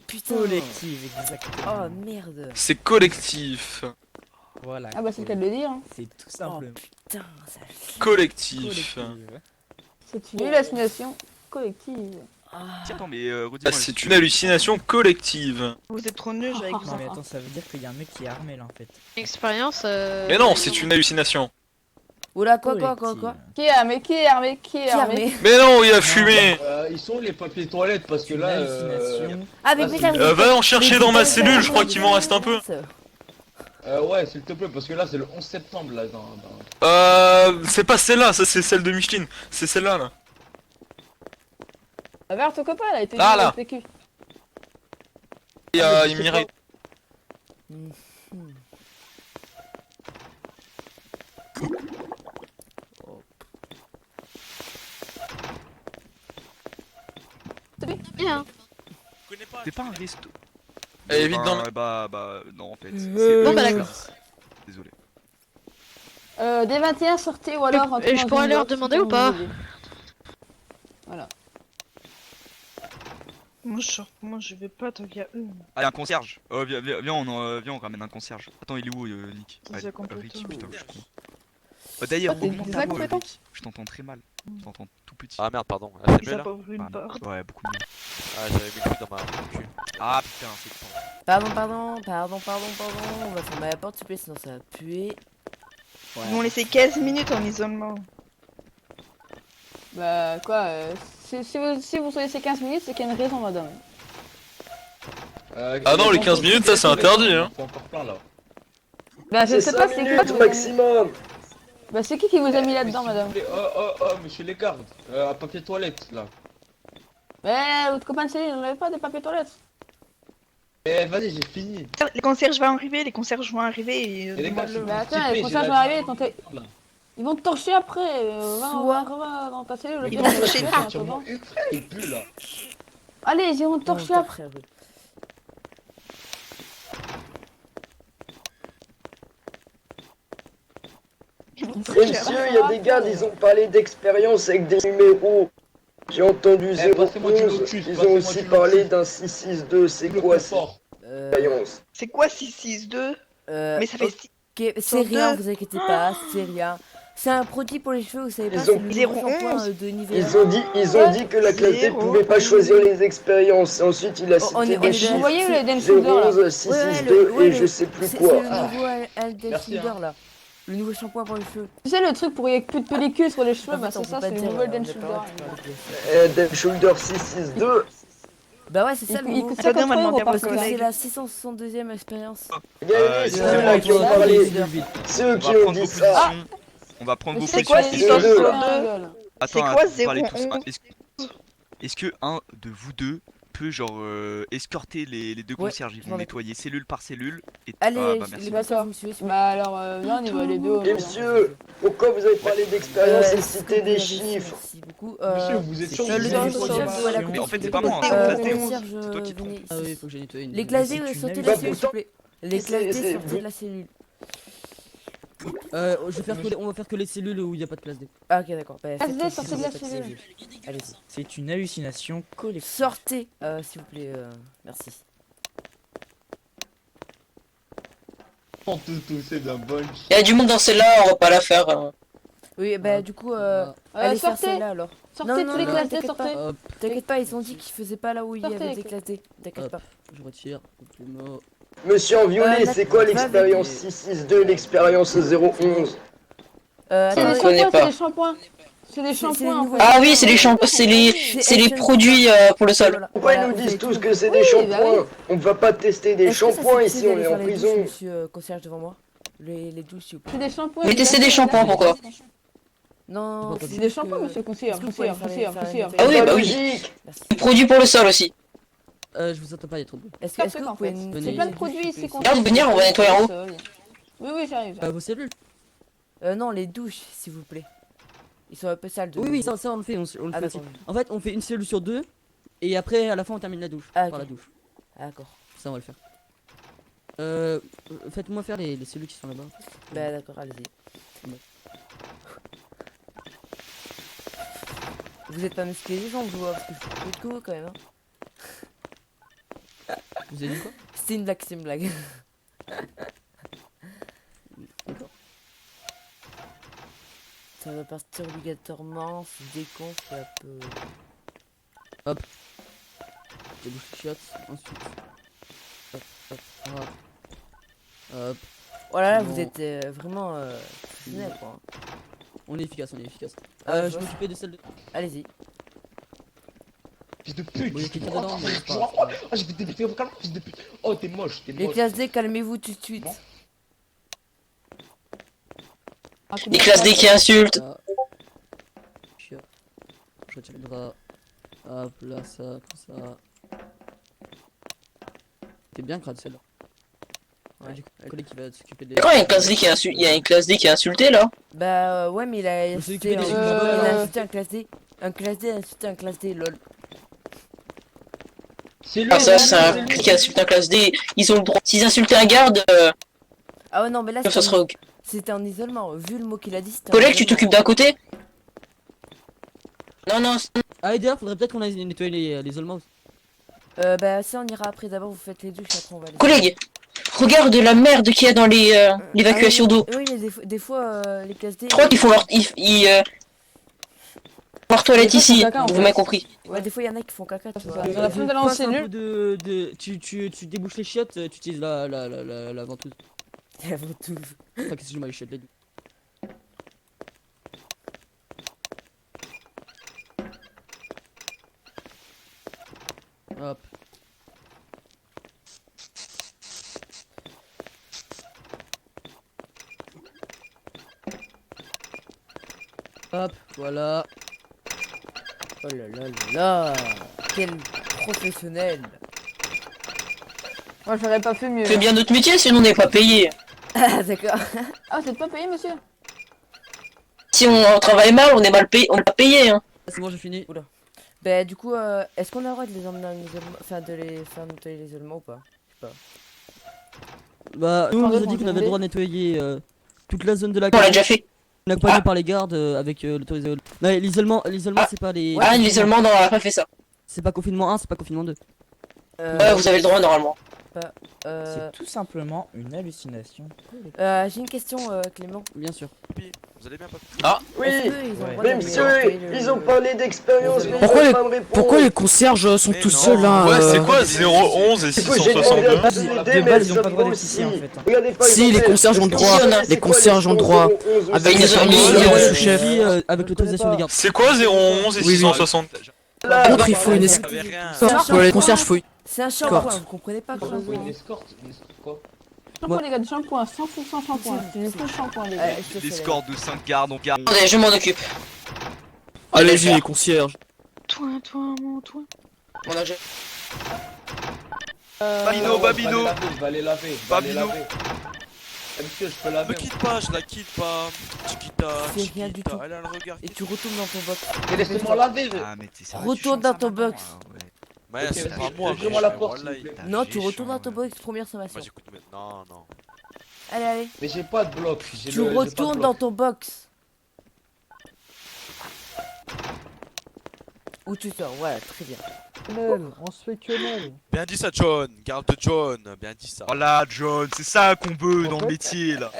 Putain. Collective, exactement. Oh, merde. C'est collectif. Voilà. Ah bah c'est le cas de le dire. Hein. C'est tout simplement. Oh, putain, ça... Collectif. C'est une hallucination collective. Attends, mais Ah, c'est une hallucination collective. Vous êtes trop nuls avec Non vous. mais attends, ça veut dire qu'il y a un mec qui est armé là en fait. Expérience. Mais non, c'est une hallucination. Oula, quoi? Qui est armé? Qui est armé? Qui est armé? Mais non, il a fumé. Ils sont les papiers toilettes parce que là. Ah, mais putain, va en chercher dans ma cellule, je crois qu'il m'en reste un peu. Ouais, s'il te plaît, parce que là c'est le 11 septembre là. C'est pas celle-là, ça c'est celle de Micheline. C'est celle-là là. Ah, vers ton copain, elle a été Ah, là. PQ. Il y a Mireille. Bien. C'est pas un resto. Elle est vite dans Bah, non en fait. Bon bah d'accord. Désolé. Des 21 sortez ou alors... Et je pourrais leur demander ou pas? Voilà. Moi je vais pas tant qu'il y a eux. Ah, y'a un concierge. Viens, on ramène un concierge. Attends, il est où, Nick? C'est complètement. Rick, putain, je suis con. D'ailleurs, augmente ta voix, Rick. Je t'entends très mal. Je t'entends tout petit. Ah merde, pardon. Ah, c'est mieux là? Ouais, beaucoup mieux. Ah, j'avais mis le cul dans ma cul. Ah putain, c'est con. Pardon. On va fermer la porte, s'il vous plaît, sinon ça va puer. Ils m'ont laissé 15 minutes en isolement. Bah quoi, si vous soyez ces 15 minutes, c'est qu'il y a une raison, madame. Ah non, les 15 minutes, ça c'est interdit, hein. Encore plein là. Bah je sais pas, c'est qui maximum. Bah c'est qui vous a mis là-dedans, madame? Oh, monsieur les gardes. Un papier toilette là. Mais votre copain de Céline, on avait pas des papiers toilettes? Eh, vas-y, j'ai fini. Les concierges vont arriver et... Les gars, Mais attends, les concierges vont arriver, ils vont te torcher après. Va dans ta cellule. Ils vont te torcher. Il pue là. Allez, ils vont te torcher après. Monsieur, il y a des gars, ils ont parlé d'expérience avec des numéros. J'ai entendu 011, ils ont aussi parlé d'un 662, c'est quoi ça? C'est quoi 662? Mais ça fait... Ok, c'est rien, vous inquiétez pas, c'est rien. C'est un produit pour les cheveux, vous savez pas, c'est le shampoing de Nivea. Ils ont dit que la classe ne pouvait pas choisir les expériences. Ensuite, il a cité des chiffres. Vous voyez le Den Shoulder 011, 662 et je sais plus quoi. C'est le nouveau Den Shoulder là. Le nouveau shampoing pour les cheveux. Tu sais le truc pour qu'il y ait plus de pellicule sur les cheveux, bah c'est ça, c'est le nouveau Den Shoulder. Den Shoulder 662. Bah ouais, c'est ça, il coûte 50 € parce que c'est la 662e expérience. C'est eux qui ont parlé. C'est eux qui ont dit ça. On va prendre vos C'est quoi 662? Attends, c'est quoi parlez 011? tous. Est-ce que un de vous deux peux genre escorter les deux Ouais, concierges, ils j'en vont ai- nettoyer cellule par cellule. Et... Allez, ah, bah, merci. les passeurs, vous me suivez. Bah alors, viens, on y va les deux. Et monsieur, pourquoi vous avez parlé d'expérience et est-ce cité que des vous avez- chiffres? Merci beaucoup. Monsieur, vous êtes sûr que le vous deuxième avez concierge pas de la Mais en fait, c'est pas concierge, moi, hein, c'est concierge, c'est toi qui te venez trompes. Ah oui, ici. faut que je nettoie une. Les clasés, C'est une sortez de allusion. la cellule, s'il vous plaît. Les clasés, c'est- sortez de la cellule. Je vais faire que on va faire que les cellules où il n'y a pas de classe D. Ah, ok, d'accord. Bah, SD, faites sortez comme de la ça, cellule. Allez-y. C'est une hallucination collective. Sortez, s'il vous plaît. Merci. On tout c'est de la bonne. Il y a du monde dans celle-là, on va pas la faire. Oui, bah, du coup, allez faire sortez. celle-là alors. Sortez tous les classes D, t'inquiète sortez. pas. T'inquiète pas, ils ont dit qu'ils faisaient pas là où il y Sortez, avait des les classes D. T'inquiète pas. Je retire. Monsieur en violet, c'est quoi va l'expérience 662 et l'expérience 011? C'est Attendez, des connais shampoings, pas. c'est des shampoings. C'est des shampoings en fait. Ah oui, c'est les shampoings, c'est les produits pour le sol. Pourquoi ils nous disent tous que c'est des shampoings? On va pas tester des shampoings ici, on est en prison. Monsieur concierge devant moi. Les douches, s'il vous plaît. C'est des shampoings. Mais tester des shampoings, pourquoi? Non, C'est des shampoings, monsieur concierge. Concierge. Ah oui, bah oui. Des produits pour le sol aussi. Je vous entends pas, il y a trop de bruit. Est-ce que vous pouvez nous C'est plein de produits ici. Regarde, venir, on va nettoyer en haut. Oui, j'arrive. Vos cellules? Non, les douches, s'il vous plaît. Ils sont un peu sales. Oui, ça on le fait, on le Ah, fait aussi. d'accord. En fait, on fait une cellule sur deux, et après, à la fin, on termine la douche. Ah, Par ok. la douche. Ah, d'accord. Ça, on va le faire. Faites-moi faire les cellules qui sont là-bas. Bah, d'accord, allez-y. Vous êtes pas musclé les jambes, je vois, parce que je suis plus de coups quand même. Hein. Vous avez dit quoi? C'était une blague, c'est une blague. Ça va partir obligatoirement, c'est décompte, c'est un peu... Hop. J'ai bouché les chiottes, ensuite. Hop, hop, hop. Hop. Voilà, là, Bon. vous êtes vraiment professionnel, quoi. On est efficace, on est efficace. Ah, je m'occupais de celle de... Allez-y. Fils de pute! Bon, il y a quelqu'un dedans, mais c'est pas grave. Ah, j'ai fait des fils de pute! Oh, t'es moche, t'es Les moche! classes D, calmez-vous tout de suite. Les classes D qui insultent. Je retire le drap. Hop, là, ça, comme ça. T'es bien crade celle-là. Ouais, du coup, le collègue qui va s'occuper des... Quand il y a une classe D qui il y a une classe D qui est insultée là. Bah ouais, mais il a Mais c'est insulté, occupé des il équipes. a insulté un classe D. Un classe D a insulté un classe D, lol. Ah ça, c'est un qui insulte un classe D. Ils ont le droit. S'ils insultaient un garde, Ah ouais, non, mais là, ça sera ok. c'était en isolement. Vu le mot qu'il a dit, c'était en Collègue, tu isolement. t'occupes d'un côté? Non, non. Ah, et d'ailleurs, faudrait peut-être qu'on aille nettoyer l'isolement aussi. Bah ça, on ira après. D'abord, vous faites les douches, après on va les... Collègue, regarde la merde qu'il y a dans l'évacuation d'eau. Oui, mais des fois, les classes D... Je crois qu'ils font leur toilette ici, vous m'avez compris. Ouais, des fois, il y en a qui font caca, tu vois. La fin de la cellule. Tu débouches les chiottes, tu utilises la ventouse. La ventouse. Enfin, qu'est-ce que je mets les chiottes, les deux. Hop. Hop, voilà. Oh là là là là. Quel professionnel. Moi, j'aurais pas fait mieux. Fais bien notre métier, sinon on n'est pas payé. Ah, d'accord. Ah, vous êtes pas payé, monsieur? Si on travaille mal, on est mal payé, on n'est pas payé. Hein. C'est bon, j'ai fini. Oula. Bah du coup, est-ce qu'on a le droit de les emmener en isolement, enfin de les faire nettoyer l'isolement ou pas? Je sais pas. Bah, nous on nous a dit qu'on avait le droit de nettoyer toute la zone de la On l'a déjà fait. On est accompagné par les gardes avec l'autorisation. Non, l'isolement, c'est pas les. Ah, l'isolement, non, on a pas fait ça. C'est pas confinement 1, c'est pas confinement 2. Ouais, vous avez le droit normalement. C'est tout simplement une hallucination. J'ai une question, Clément. Bien sûr. Vous allez bien, papa? Ah Oui, mais monsieur, ils ont parlé d'expérience, mais Pourquoi ils les, veulent pas me répondre. pourquoi les concierges sont tous seuls là? Ouais, c'est quoi 011 et C'est quoi, j'ai demandé à 662? tous De aider, mais base, elles ils ont pas savent le droit pas d'être ici, aussi. en fait, hein. Regardez pas Si, les concierges ont le droit, les concierges ont le droit. Avec la permission du chef. Avec l'autorisation des gardes. C'est quoi 011 et 660? Par contre, il faut une escorte. Pour les concierges, faut une C'est un shampoing, vous comprenez pas quoi. Une escorte, quoi? Shampoing, les gars, du shampoing, 100% shampoing. C'est une full shampoing, les gars. L'escorte de 5 gardes, on garde. Attendez, je m'en occupe. Allez-y, les concierges. Toi, mon toi. On a déjà... Babino, Babino. Je vais aller laver. Babino. Est-ce que je peux laver? Me quitte pas, je la quitte pas. Chiquita, C'est rien du tout. elle a le regard. Et tu retournes dans ton box. Mais laissez-moi laver. Ah, mais t'es sérieux, Retourne tu dans chantes ton ça maintenant, box. Ouais, c'est pas moi. Ouvrez-moi la porte, s'il vous plaît. Non, tu retournes dans ton box, première sommation. Moi j'écoute maintenant. Non. Allez, allez. Mais j'ai pas de bloc. Tu retournes dans ton box. Où tu sors, voilà, très bien. On se fait quenelle. Bien dit ça, John. Garde de John. Bien dit ça. Voilà, John, c'est ça qu'on veut dans le métier là.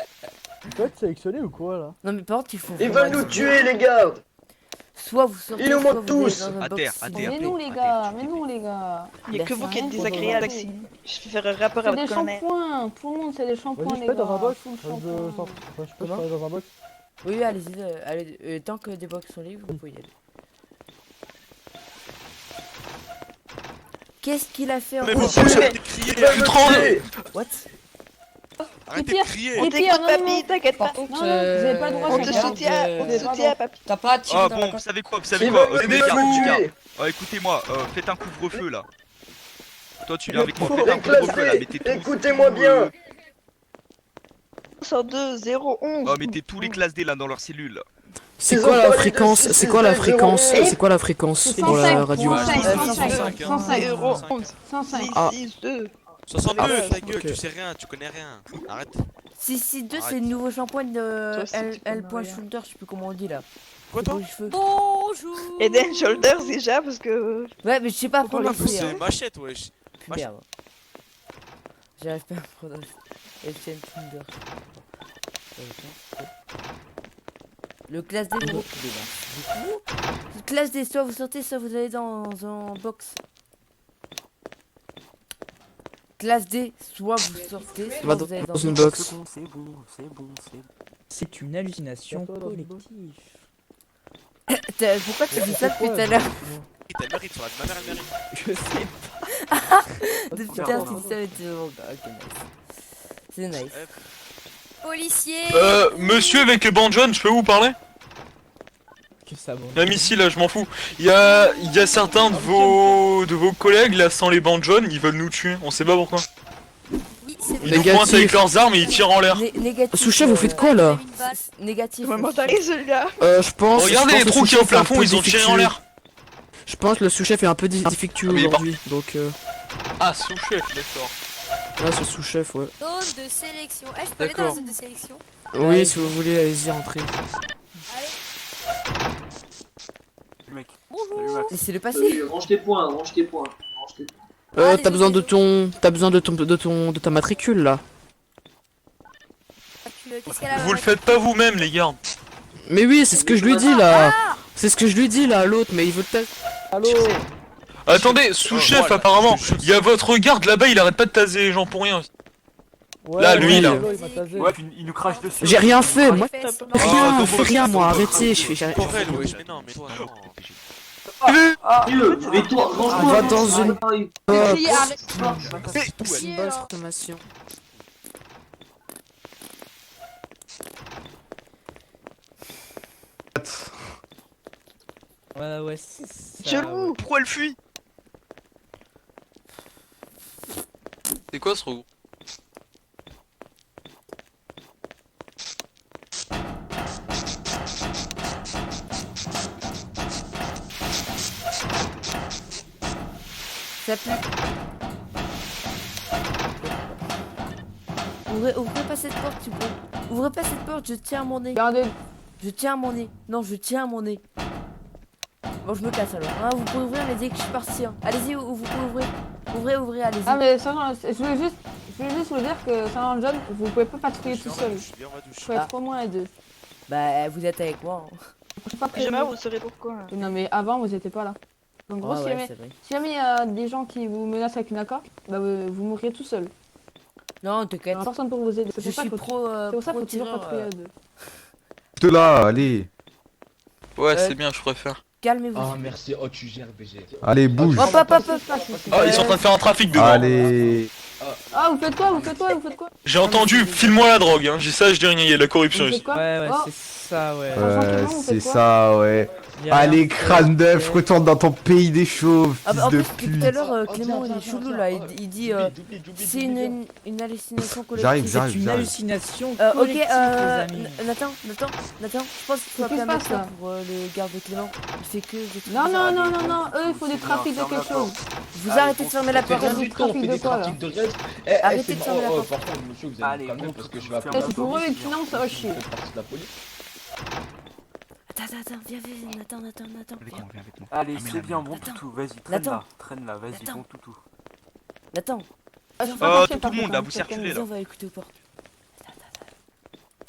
Tu vas être sélectionné ou quoi là? Non, mais par contre, il faut. Ils veulent nous tuer, les gardes. Soit vous sortez, Ils nous soit manquent vous allez tous. dans un À box. terre, à terre. Mais non les gars, mais non les gars. Il y a que vous qui êtes Merci, désagréable. c'est Je vais faire un rapport C'est avec des votre colonel. shampoings, tout le monde c'est des shampoings Vas-y, je les peux dans un gars. box. Full Je shampoing. peux aller dans un box. Oui, oui, allez-y, allez, tant que des box sont libres, vous pouvez y aller. Qu'est-ce qu'il a fait en Mais gros vous arrêtez de crier. What? Arrêtez de crier. On t'écoute, papy, t'inquiète pas. Non, non, vous avez pas le droit On de te faire soutient, papy. T'as pas tiré Ah dans la bon, vous coque. savez quoi, les Ils gars, veulent les nous gars, tuer. écoutez-moi, faites un couvre-feu là. Toi tu viens avec moi, Faut faites un couvre-feu là, déclasser. mettez tous. Écoutez-moi bien. 102 011. Oh, mettez tous les classes D là dans leur cellule. là. C'est Ils quoi ont la parlé de fréquence? C'est quoi la fréquence? C'est quoi la fréquence pour la radio? 105. Ah. 662. 62, ta gueule, ok. tu sais rien, tu connais rien. Arrête. 662, c'est Arrête. le nouveau shampoing de Toi aussi, tu L. connais rien. Shoulder, je sais plus comment on dit là. Quoi, toi? Pour les cheveux. Bonjour. Eden Shoulders déjà parce que. Ouais, mais je sais pas prononcer. C'est Hein. machette, wesh. Merde. J'arrive pas à prononcer. Etienne Shoulder. Le classe D, vous reculez là. Le classe D, soit vous sortez, soit vous allez dans un box. Classe D, soit vous sortez, soit Va vous allez dans dans une un box. C'est bon. C'est une hallucination collective. Pourquoi tu dis ça depuis tout à l'heure? Et t'as le mérite, sur ma mère, elle mérite. Je sais pas. Depuis tout à l'heure, tu dis ça, mais tu ok, nice. C'est nice. Policier. Monsieur avec le banjon, je peux vous parler? Que ça bon. Même ici, là, je m'en fous. Il y a certains de vos collègues, là, sans les banjons, ils veulent nous tuer. On sait pas pourquoi. Oui, c'est Ils nous pointent avec leurs armes et ils tirent en l'air. Négatif. Souchet, vous faites quoi là? Négatif. Comment t'arrives celui-là? Je pense. Regardez les trous qu'il y a au plafond, ils ont tiré en l'air. Je pense que le sous-chef est un peu défectueux Ah, mais il est aujourd'hui, donc Ah, sous-chef, d'accord. là c'est le sous-chef, ouais. zone de sélection. Eh, je peux aller dans la D'accord. zone de sélection. Oui, si vous voulez, allez-y, rentrez. Allez. Bonjour. C'est le passé. Range tes points, range tes points. T'as besoin de ta matricule là. Qu'est-ce qu'elle a Vous le faites pas vous-même, les gars. Mais oui, c'est ce que je lui dis là. C'est ce que je lui dis là à l'autre, mais il veut peut-être. Allô. Attendez, sous-chef, apparemment, il y a votre garde là-bas, il arrête pas de taser les gens pour rien. Là, lui, là. Ouais, il nous crache dessus. J'ai rien fait, moi. Ah, Rien, donc, fais rien, moi. Arrêtez, je fais. j'ai- Pour elle, wesh, mais non, mais toi, non. Mais toi, On va dans une Merci, arrête. C'est une bonne formation. Ouais, c'est ça. Chelou. Pourquoi elle fuit? C'est quoi ce roux? Ça pue. Ouvrez pas cette porte, s'il vous plaît. Ouvrez pas cette porte, je tiens à mon nez. Gardez. Je tiens à mon nez. Non, je tiens à mon nez. Bon, je me casse alors. Ah, vous pouvez ouvrir, allez-y, que je suis parti. Hein. Allez-y, vous pouvez ouvrir. Ouvrez, allez-y. Ah mais ça, je voulais juste vous dire que Saint John, vous pouvez pas patrouiller tout seul. Il faut être au moins les deux. Bah, vous êtes avec moi. Hein. Je suis pas prévenu. Jamais vous saurez pourquoi. Non mais avant vous étiez pas là. En gros, Ah si ouais, jamais c'est vrai. il y a des gens qui vous menacent avec une AK, bah vous mourriez tout seul. Non, t'inquiète. Personne pour vous aider. Je suis pro. C'est pour ça qu'il faut toujours tireur, patrouiller à deux. De là, allez. Ouais, c'est bien, je préfère. Calmez-vous. Ah, merci. Oh, tu gères, BG. Allez, bouge. Hop. Oh, ils sont en train de faire un trafic devant. Allez. Ah, vous faites quoi? J'ai entendu, file-moi la drogue, hein. J'ai ça, je dis rien, il y a de la corruption Vous ici. faites quoi? Ouais, Oh. c'est ça, ouais. C'est ça, ouais. Allez, crâne d'œuf, retourne dans ton pays des chauves, Ah bah en fils plus de tout pute. à l'heure Clément il est chelou là, il dit c'est une hallucination collective. J'arrive. Une hallucination Ok, collective, les amis. Nathan, je pense qu'il faut appeler un médecin pour le garde de Clément. Il fait que des trucs Non, bizarres. non, eux, il faut des trafics de quelque chose. Vous arrêtez de fermer la porte. du trafic de quoi, là Arrêtez de fermer la porte. Par contre, monsieur, vous allez me calmer parce que je vais appeler Eh, la c'est pour eux, police. et sinon, ça va chier. Vous faites partie de la police. Attends, viens, Nathan. Viens. Allez, c'est bien, bon toutou, vas-y, traîne là, vas-y, bon toutou. Nathan. Tout le monde là, vous circulez là. Viens, on va écouter aux portes.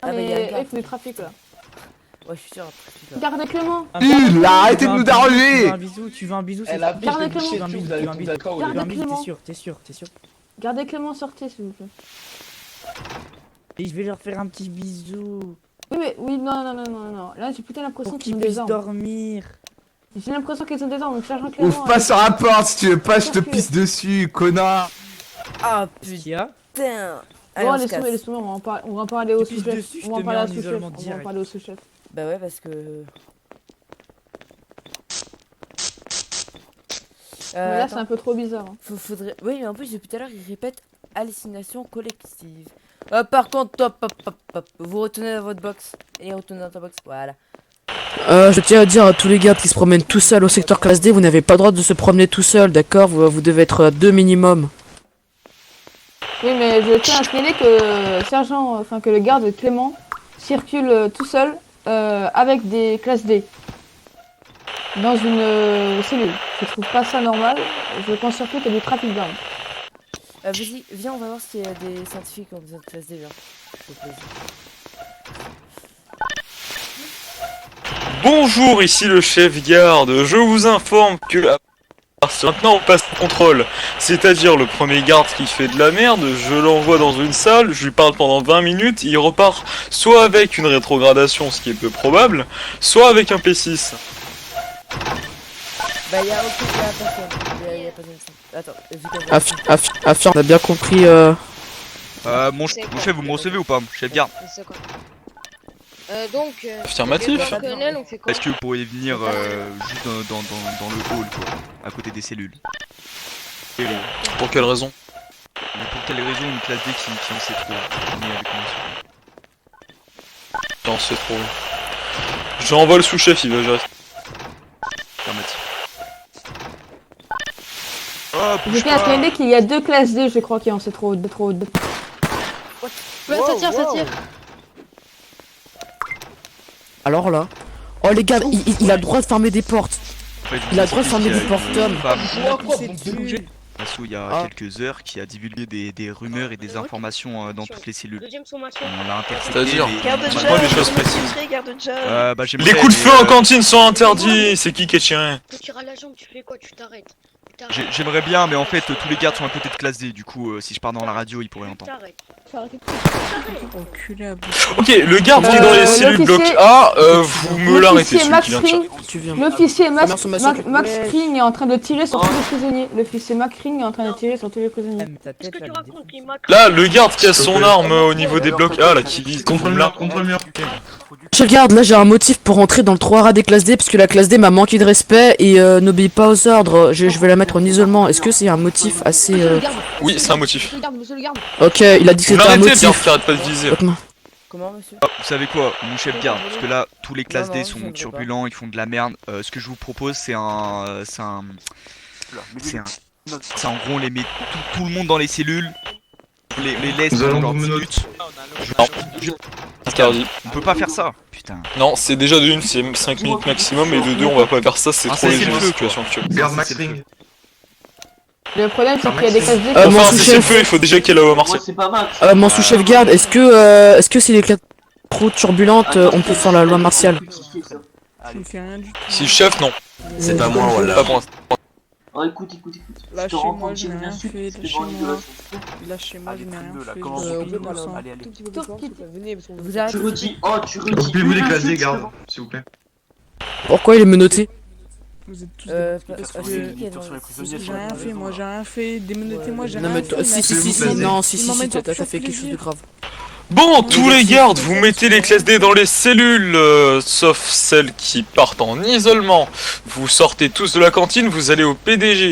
Ah, mais il faut du trafic là. Ouais, je suis sûr. Gardez Clément. Là, arrêtez de nous déranger. Tu veux un bisou, c'est Gardez Clément. Tu veux un bisou, Gardez Clément. t'es sûr. Gardez Clément, sortez s'il vous plaît. Et je vais leur faire un petit bisou. Oui, non. Là, j'ai plutôt l'impression Pour qu'ils qu'ils ont des puissent armes. dormir. J'ai l'impression qu'ils ont des armes, donc sergent Clément. Ouvre pas sur la porte, si tu veux pas, je te pisse dessus, connard. Ah putain. Allez, Bon, on se casse. laisse-moi, on va parler au sous-chef. On va parler au sous-chef. Bah ouais, parce que... Mais là, c'est un peu trop bizarre. Hein. Faudrait... Oui, mais en plus, depuis tout à l'heure, il répète hallucination collective. Par contre, top, vous retournez dans votre box. Et retournez dans ta box, voilà. Je tiens à dire à tous les gardes qui se promènent tout seuls au secteur classe D, vous n'avez pas le droit de se promener tout seul, d'accord, vous devez être à 2 minimum. Oui, mais je tiens à signaler que que le garde Clément circule tout seul avec des classes D dans une cellule. Je trouve pas ça normal. Je pense surtout qu'il y a du trafic d'armes. Vas-y, viens, on va voir s'il y a des scientifiques qui ont besoin de classe D, viens. Bonjour, ici le chef garde. Je vous informe que maintenant on passe au contrôle. C'est-à-dire le premier garde qui fait de la merde, je l'envoie dans une salle, je lui parle pendant 20 minutes, il repart soit avec une rétrogradation, ce qui est peu probable, soit avec un P6. Bah y'a personne. Y'a pas de... Attends, Affirme, on a bien compris Mon chef, vous me recevez ou pas, chef garde? Donc, affirmatif. colonel, on fait quoi? Est-ce que vous pourriez venir juste dans le hall, quoi, à côté des cellules? Et bon. Pour quelle raison? Mais pour quelle raison une classe D qui en sait trop est avec moi? J'en sais trop. J'envoie le sous-chef, il va gérer. Affirmatif. Je tiens à signaler qu'il y a 2 classes D, je crois, qui en sait trop. Ouais, ça tire. Alors là... Oh les gars, il a le droit de fermer des portes. Il a le droit de fermer des portes, Tom. Il y a quelques heures qui a divulgué des rumeurs et des informations dans toutes les cellules. On l'a intercepté. C'est-à-dire pas des choses précises. Les coups de feu en cantine sont interdits. C'est qui est tiré? Tu tires à la jambe, tu fais quoi? Tu t'arrêtes. J'aimerais bien, mais en fait tous les gardes sont à côté de classe D, du coup si je pars dans la radio ils pourraient entendre. Ok, le garde qui est dans les cellules bloc A, vous me l'arrêtez, celui qui vient de tirer. L'officier Max Ring est en train de tirer sur tous les prisonniers. L'officier Max Ring est en train de tirer sur tous les prisonniers. Qu'est-ce que tu racontes, Là, le garde qui a son arme au niveau des blocs A, là, qui vise contre le mur, contre le mur. Chef garde, là j'ai un motif pour rentrer dans le 3A des classes D parce que la classe D m'a manqué de respect et n'obéit pas aux ordres. Je vais la mettre en isolement. Est-ce que c'est un motif assez... Oui, c'est un motif. Ok, il a dit que c'était un motif. Garde qui arrête pas de viser. Comment, monsieur? Vous savez quoi, mon chef garde, parce que là tous les classes D sont turbulents, ils font de la merde. Ce que je vous propose c'est en gros on les met tout le monde dans les cellules, on les laisse dans leur minute. Interdit. On peut pas faire ça, putain. Non, c'est déjà de 1, c'est 5 minutes maximum, et de 2, on va pas faire ça, c'est trop léger la situation actuelle. Garde Max Ring. Le problème c'est qu'il y a des classes D. Enfin, c'est le feu, il faut déjà qu'il y ait la loi martiale. Mon sous-chef garde, est-ce que si les classes trop turbulentes, on peut faire la loi martiale? Si le chef, non. C'est pas moi, voilà. Pas pour l'instant. Oh, écoute. Lâchez-moi, je n'ai rien fait, lâchez-moi. Lâchez-moi, je n'ai rien fait. Vous arrêtez. Occupez-vous des classes D, garde, s'il vous plaît. Pourquoi il est menotté? Vous êtes tous j'ai rien fait, moi j'ai rien fait. Démenotez-moi, j'ai rien fait. Si, non, si, t'as fait quelque chose de grave. Bon, tous les gardes, vous mettez les classes D dans les cellules, sauf celles qui partent en isolement. Vous sortez tous de la cantine, vous allez au PDG.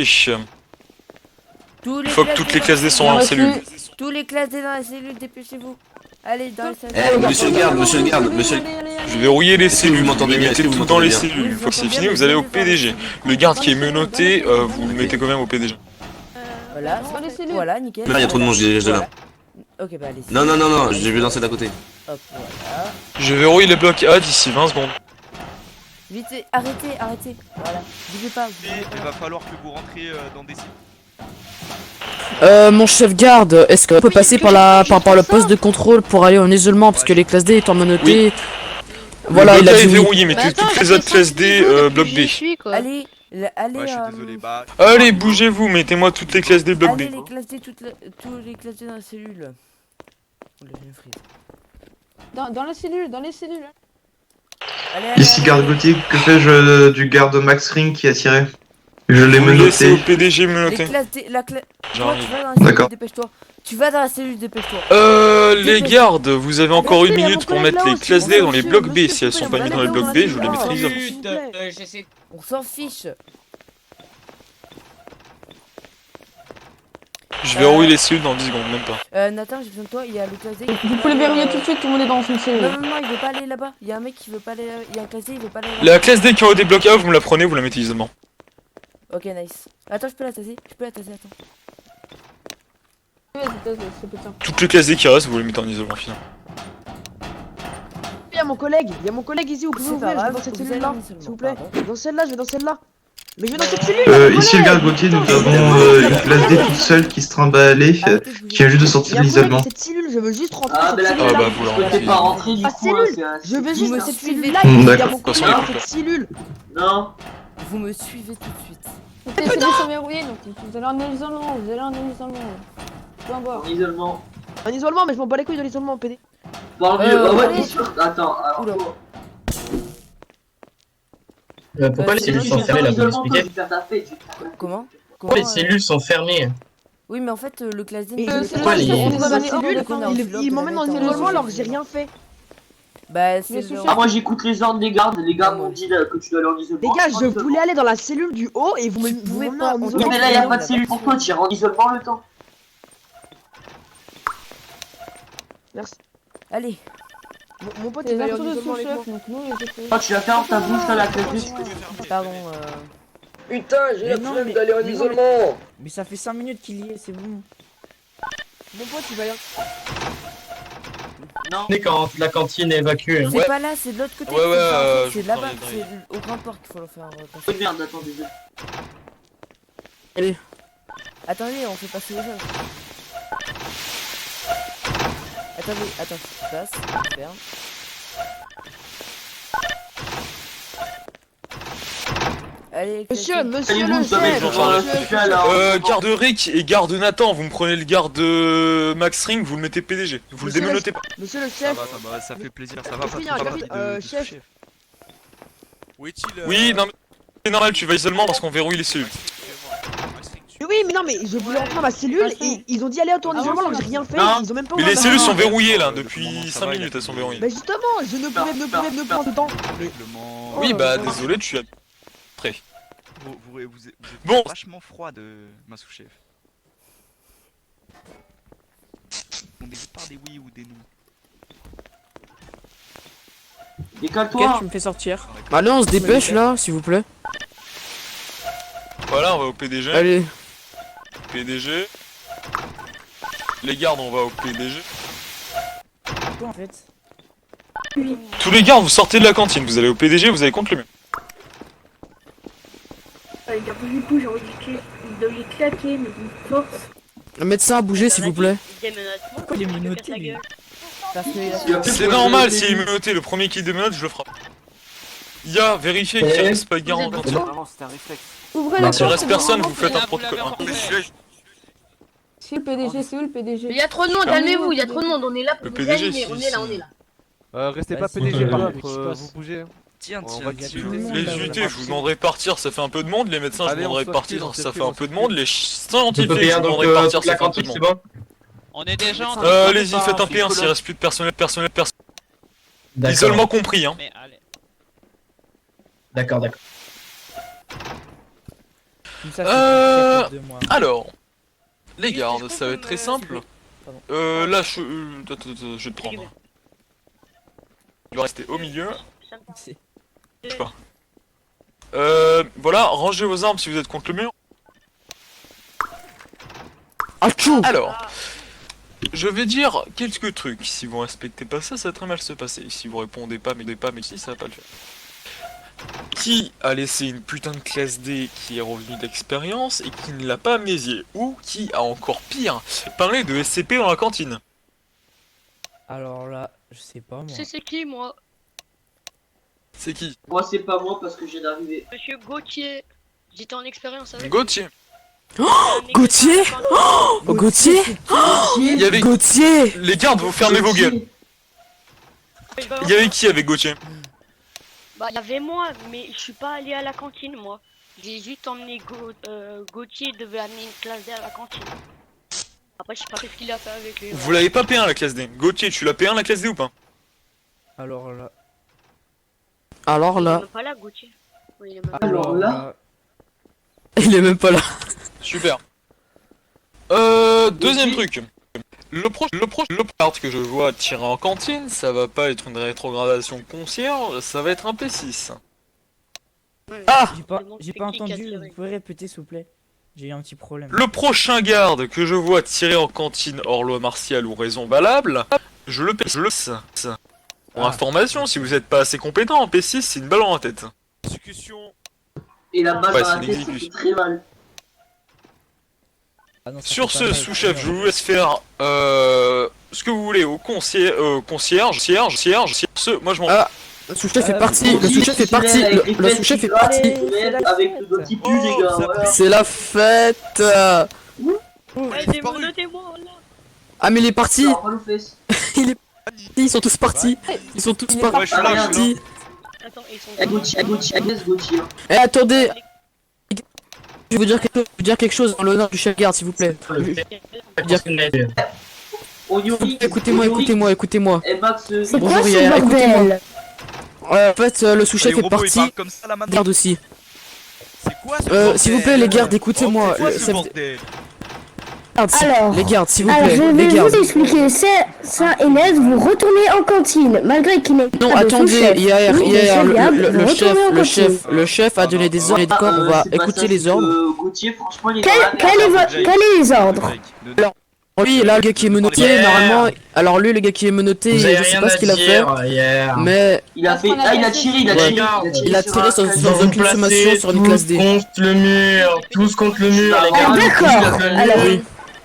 Il faut que toutes les classes D sont en cellule. Tous les classes D dans la cellule, dépêchez-vous. Allez, dans les cellules. Eh, monsieur le garde, monsieur. Je vais rouiller les cellules, vous m'entendez bien, mettez tout dans les cellules. Une fois que c'est fini, vous allez au PDG. Le garde qui est menotté, vous le mettez quand même au PDG. Voilà, nickel. Là, il y a trop de monde, je dégage de là. Ok, bah allez. Non, je vais lancer d'à côté. Hop, voilà. Je verrouille les blocs A d'ici 20 secondes. Vite, arrêtez. Voilà. Bougez pas. Il va falloir que vous rentriez dans des sites. Mon chef garde, est-ce qu'on peut passer par le poste de contrôle pour aller en isolement parce que les classes D étant menotées. Voilà, le il a bloc A est dit oui. verrouillé, mettez toutes les autres classes D, bloc B. Allez, Ouais, je suis désolé, bah. Allez, bougez-vous, mettez-moi toutes les classes D, bloc B. allez les classes D, tous les classes D dans la cellule. Oula, j'ai une frise. Dans la cellule, dans les cellules. Allez, Ici garde Gauthier, que fais-je du garde Max Ring qui a tiré? Je l'ai Vous le laissez menotté. au PDG Les menotté. classes D, Toi, tu J'arrive. vas dans la cellule, D'accord. dépêche-toi. Tu vas dans la cellule, dépêche-toi. Les gardes, vous avez encore une Restez, minute mon pour collègue mettre les là-haut, classes D dans les monsieur, blocs B. monsieur, Si elles sont pas allez mises dans les dans blocs la B, je cellule, les mettrai isolement. On s'en fiche. Je verrouille les cellules dans 10 secondes, même pas. Nathan, j'ai besoin de toi, il y a le classe D. Vous pouvez verrouiller tout de suite, tout le monde est dans une cellule. Non, il veut pas aller là-bas. Il y a un mec qui veut pas aller. Il y a un classe D, il veut pas aller là-bas. La classe D qui est au débloc A, vous me la prenez, vous la mettez isolement. Ok, nice. Attends, je peux la tasser. Attends. Toutes les classes D qui restent, vous les mettez en isolement final. Il y a mon collègue ici, vous pouvez C'est ouvrir, pas je vais grave, dans cette vous cellule là, allez en s'il vous plaît. Dans celle-là, je vais dans celle-là. Mais je vais dans cette cellule. Ici le garde Gauthier, nous avons une classe D toute seule qui se trimbalait, qui vient juste de sortir de l'isolement. Cette cellule, je veux juste rentrer Ah cette cellule bah là. vous la rentrez. Pas rentrer du coup, je veux juste dans cette cellule là, Hmm, il y a d'accord. mon De toute façon, collègue il est dans cette cellule. Non. Vous me suivez tout de suite. Les cellules sont verrouillées, donc vous allez en isolement, Peu importe. Isolement. Un isolement, mais je m'en bats les couilles de l'isolement, PD. Bon, ouais, ouais, allez. t'es sûr. Attends, alors. Oula. Pourquoi les cellules sont fermées là, vous m'expliquez? Comment Pourquoi les cellules sont fermées? Oui, mais en fait, le classe D. Pourquoi les- Il m'emmène dans l'isolement alors que j'ai rien fait. Bah, c'est. Ah, moi j'écoute les ordres des gardes. Les gardes m'ont dit que tu dois aller en isolement. Les gars, je voulais aller dans la cellule du haut et vous pouvez m'emmenez pas, en on isolement. Mais là, y'a pas de cellule pour toi, tu iras en isolement le temps. Merci. Allez. Mon pote, C'est il va les aller en infos de isolement avec sous-chef, moi. donc nous les autres. Toi, tu vas faire ta bouche à la classe D. Pardon, Putain, j'ai la non, flemme mais- d'aller en mais non, isolement. Mais ça fait 5 minutes qu'il y est, c'est bon. Mon pote, il va aller. Non. Quand la cantine est évacuée. C'est pas là, c'est de l'autre côté. Ouais, c'est je là-bas, prends les c'est au grand port qu'il faut le faire Oh passer. merde, attends, désolé. Allez. Attendez, on fait passer les choses. Attends, tu passes, tu fermes. Allez, Monsieur le Allez-vous, ça va être chef. genre le cul alors. Garde Rick et garde Nathan, vous me prenez le garde Max Ring, vous le mettez PDG. Vous le démenotez pas. Monsieur le Ça chef. va, ça fait plaisir, ça va. Finir, chef. Où est-il Oui, non mais c'est normal, tu vas isolement parce qu'on verrouille les cellules. Oui, mais non, mais je voulais rentrer dans ma cellule et ils ont dit aller en isolement alors que j'ai rien fait. Non, Ils ont même pas mais ouvert les ma cellules porte. sont verrouillées là, depuis 5 minutes elles sont verrouillées. Bah justement, je ne pouvais pas le temps. Oui, bah désolé, tu as prêt. Vous êtes Bon. vachement froid de ma sous-chef. On débute par des oui ou des non. Décale-toi. Tu me fais sortir. Allez, on se dépêche là, s'il vous plaît. Voilà, on va au PDG. Allez. PDG. Les gardes, on va au PDG. Quoi en fait? Tous les gardes, vous sortez de la cantine, vous allez au PDG, vous allez contre le mur. Les gars, bougez, j'ai envie de les claquer, mais d'une force. Le médecin a bougé, s'il vous plaît. Pourquoi il est menotté lui? C'est normal s'il est menotté, le premier qui démenote, je le frappe. Ya, vérifiez qu'il reste pas de garde en cantine. Non, c'était un réflexe. Ouvrez la porte. S'il reste c'est personne, bon, vous faites un protocole. C'est le PDG, c'est où le PDG? Il y a trop de monde, calmez-vous, il y a trop de monde, on est là pour Le vous PDG, animer, on est là, on est là. Restez pas pas PDG, PDG par par contre, contre, vous bougez. Tiens, Les unités, je vous demanderai de partir, ça fait un peu de monde. Les médecins, je vous Allez, demanderai on de sortit, partir, on ça sortit, fait un on peu de sortit. monde. Les Je scientifiques, peux je payer vous donc demanderai de partir, toute la ça fait un peu cantine, de c'est monde. bon? On est déjà en train de... Allez-y, faites un P1 s'il reste plus de personnel. D'accord. Isolement compris, hein. Mais allez. D'accord. Alors, les gardes, ça va être très simple. Là, attends, je vais te prendre. Il va rester au milieu. Je sais pas. Voilà, rangez vos armes si vous êtes contre le mur. Alors, je vais dire quelques trucs. Si vous respectez pas ça, ça va très mal se passer. Si vous répondez pas, mais si, ça va pas le faire. Qui a laissé une putain de classe D qui est revenue d'expérience et qui ne l'a pas amnésié? Ou qui a encore pire parlé de SCP dans la cantine? Alors là, je sais pas moi. C'est qui moi? C'est qui? Moi c'est pas moi parce que j'ai d'arriver. Monsieur Gauthier. J'étais en expérience avec Gauthier. Gauthier. Gauthier. Il y avait Gauthier. Les gardes, vous fermez vos gueules. Il y avait qui avec Gauthier? Bah il y avait moi, mais je suis pas allé à la cantine moi. J'ai juste emmené Gauthier devait amener une classe D à la cantine. Après je sais pas ce qu'il a fait avec lui. Vous l'avez pas P1 la classe D. Gauthier, tu l'as P1 la classe D ou pas? Alors là. Il est même pas là Gauthier. Oui, il est même Alors là. Il est même pas là. Super. Deuxième truc. Le carte que je vois tirer en cantine, ça va pas être une rétrogradation concierge, ça va être un P6. Ah, j'ai pas entendu, vous pouvez répéter s'il vous plaît? J'ai eu un petit problème. Le prochain garde que je vois tirer en cantine hors loi martiale ou raison valable, je le laisse. Pour information, si vous êtes pas assez compétent en P6, c'est une balle en la tête. Exécution. Et la balle Ouais, dans c'est la une tête, exécution. c'est très mal. Sur ce, sous-chef, je vous laisse faire ce que vous voulez au concierge. Moi je m'en. Ah, le sous-chef est parti. Le sous-chef est parti. Le sous-chef est parti. Avec le petit pu, les gars. Voilà. C'est la fête. Démonotez-moi là. Ah mais il est parti. Alors, pas le fesse. Ils sont tous partis. Ils sont tous partis. Attends, ils sont Gauthier. Eh attendez. Je vais vous dire quelque chose en l'honneur du chef garde s'il vous plaît. Écoutez-moi. C'est Bonjour hier, écoutez-moi. En fait, le sous-chef est parti. Garde aussi. S'il vous plaît, les gardes, écoutez-moi. Alors, les gardes, s'il vous alors plaît. je vais Les gardes. vous expliquer ça et net, vous retournez en cantine, malgré qu'il n'est pas Non, de attendez, sous-chef. hier, Oui, le garde, vous retournez en cantine. le chef a donné des ordres. D'accord, on va écouter les ordres. Gauthier, franchement, il est Quel est les ordres? Alors, lui, là, le gars qui est menotté, normalement. Alors, lui, le gars qui est menotté, je sais pas ce qu'il a fait. Mais. Il a tiré. Il a tiré sans aucune sommation sur une classe D. Tous contre le mur, les gars. D'accord, alors. Oui.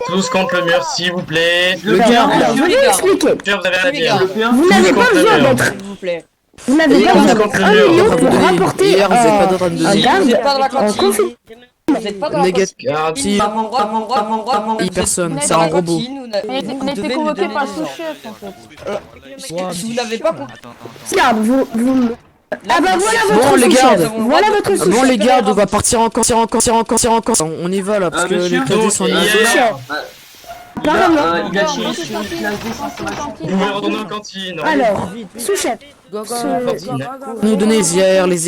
Tous contre le mur, s'il vous plaît. Le gars, alors je vais expliquer. Vous avez rien à dire. Vous n'avez pas besoin d'être. Vous n'avez pas besoin d'être un million pour rapporter un garde en confinement. Négatif. Personne, c'est un robot. On était convoqué par le sous-chef en fait. Vous n'avez pas compris. Garde, vous. Ah bah voilà votre Bon les gardes, voilà votre sous-chef. bon les gardes, on va partir encore. On y va là parce que les claviers sont Apparemment. Il a tiré sur une classe D sans sommation. Vous pouvez retourner en cantine. Alors, sous-chef. Nous donner les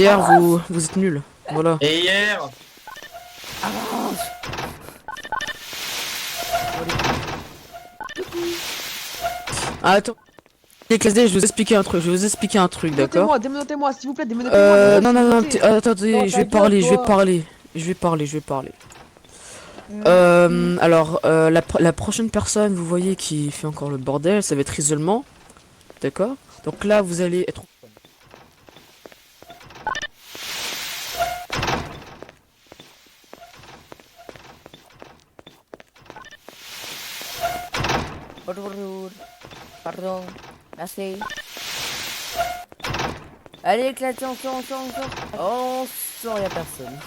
IR, vous êtes nuls. Voilà. Et hier. Ah, attends. Les classes D, je vais vous expliquer un truc, d'accord? Démonotez-moi, s'il vous plaît, démonotez-moi. Non, attendez, je vais parler. Alors, la prochaine personne, vous voyez, qui fait encore le bordel, ça va être isolement. D'accord? Donc là, vous allez être... Bonjour. Pardon. Merci. Allez, éclatez encore. Oh, on sort, y'a personne.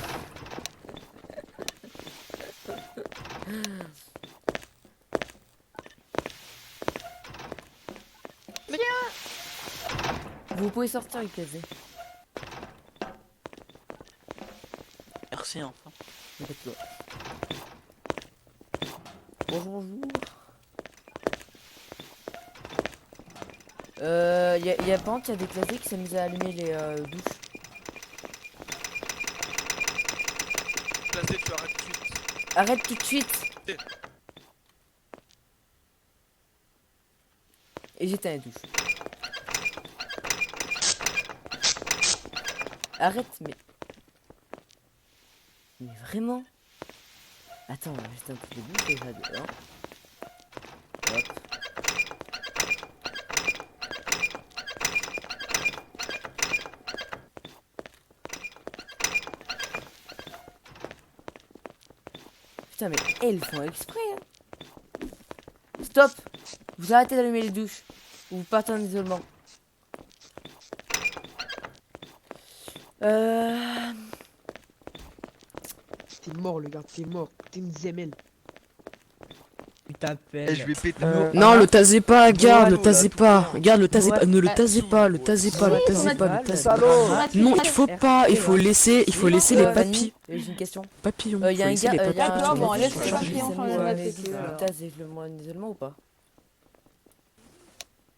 Vous pouvez sortir, éclater. Merci enfin. Bonjour. y a par contre, y a des claviers qui s'amusent à allumer les douches. Classé, tu arrêtes tout de suite. Arrête tout de suite. Et j'éteins les douches. Arrête, mais... Mais vraiment? Attends, j'éteins toutes les douches déjà de 1. Hop. Putain, mais elles font exprès, hein. Stop! Vous arrêtez d'allumer les douches. Ou vous partez en isolement. T'es mort, le gars, t'es mort. T'es une zemelle. Tu t'appelles. Eh, je vais péter. Non, le tasez pas, garde, le tasez pas. Garde, le tasez pas. Ne le tasez pas, le tasez pas, le tasez pas, le tasez pas. Non, il faut pas, il faut laisser les papilles. J'ai une question. Papillons. Y a un gars, D'accord, bon, laisse les tu papillons changer de métier. le isolement ou pas?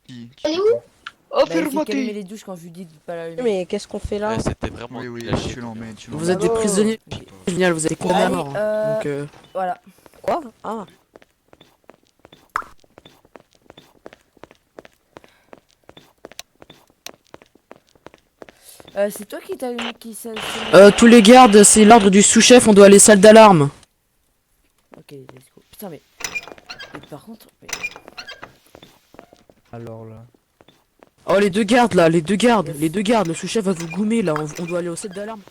Elle est où? Oh, fais-moi allumer les douches quand je lui dis de pas l'allumer. Mais qu'est-ce qu'on fait là? C'était vraiment. Oui, tu l'emmènes. Vous êtes des prisonniers. Génial, vous êtes condamnés à mort. Donc, voilà. Quoi? Ah. C'est toi qui t'as allumé qui ça? tous les gardes, c'est l'ordre du sous-chef, on doit aller salle d'alarme. Ok, let's go. Putain, mais par contre... Alors là... Oh, les deux gardes là, les deux gardes, le sous-chef va vous goumer là, on doit aller au salle d'alarme.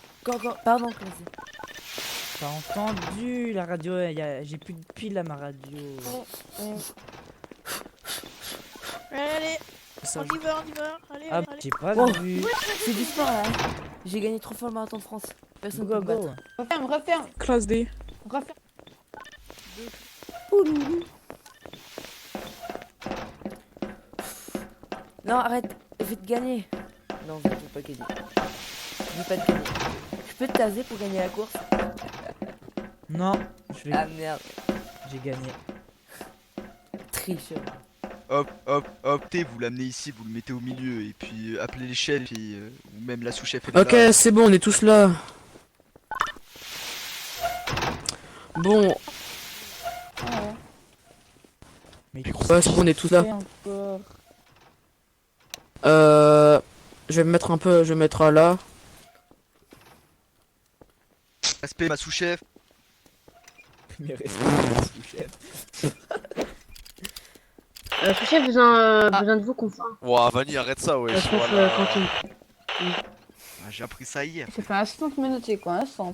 Pardon, T'as entendu la radio? J'ai plus de pile à ma radio. Allez, on y va, allez, Ah, allez. j'ai pas vu. C'est du sport là. J'ai gagné 3 fois le marathon de France. Personne peut me battre. Referme. Classe D. Referme. Non, arrête. Je vais te gagner. Non, je ne peux pas gagner. Je vais pas te gagner. Je peux te taser pour gagner la course? Non, je vais... Ah merde. J'ai gagné. Tricheur. Hop, vous l'amenez ici, vous le mettez au milieu, et puis appelez l'échelle, ou même la sous-chef. Ok, c'est bon, on est tous là. Bon. Mais ouais, c'est bon, on est tous là. Je vais me mettre un peu, je vais mettre là. Respect ma sous-chef. Mais respect ma sous-chef. Sous-chef, besoin de vous qu'on fasse. Ouah, Vanny, arrête ça, ouais. J'ai appris ça hier. J'ai fait un instant menoté quoi, un instant.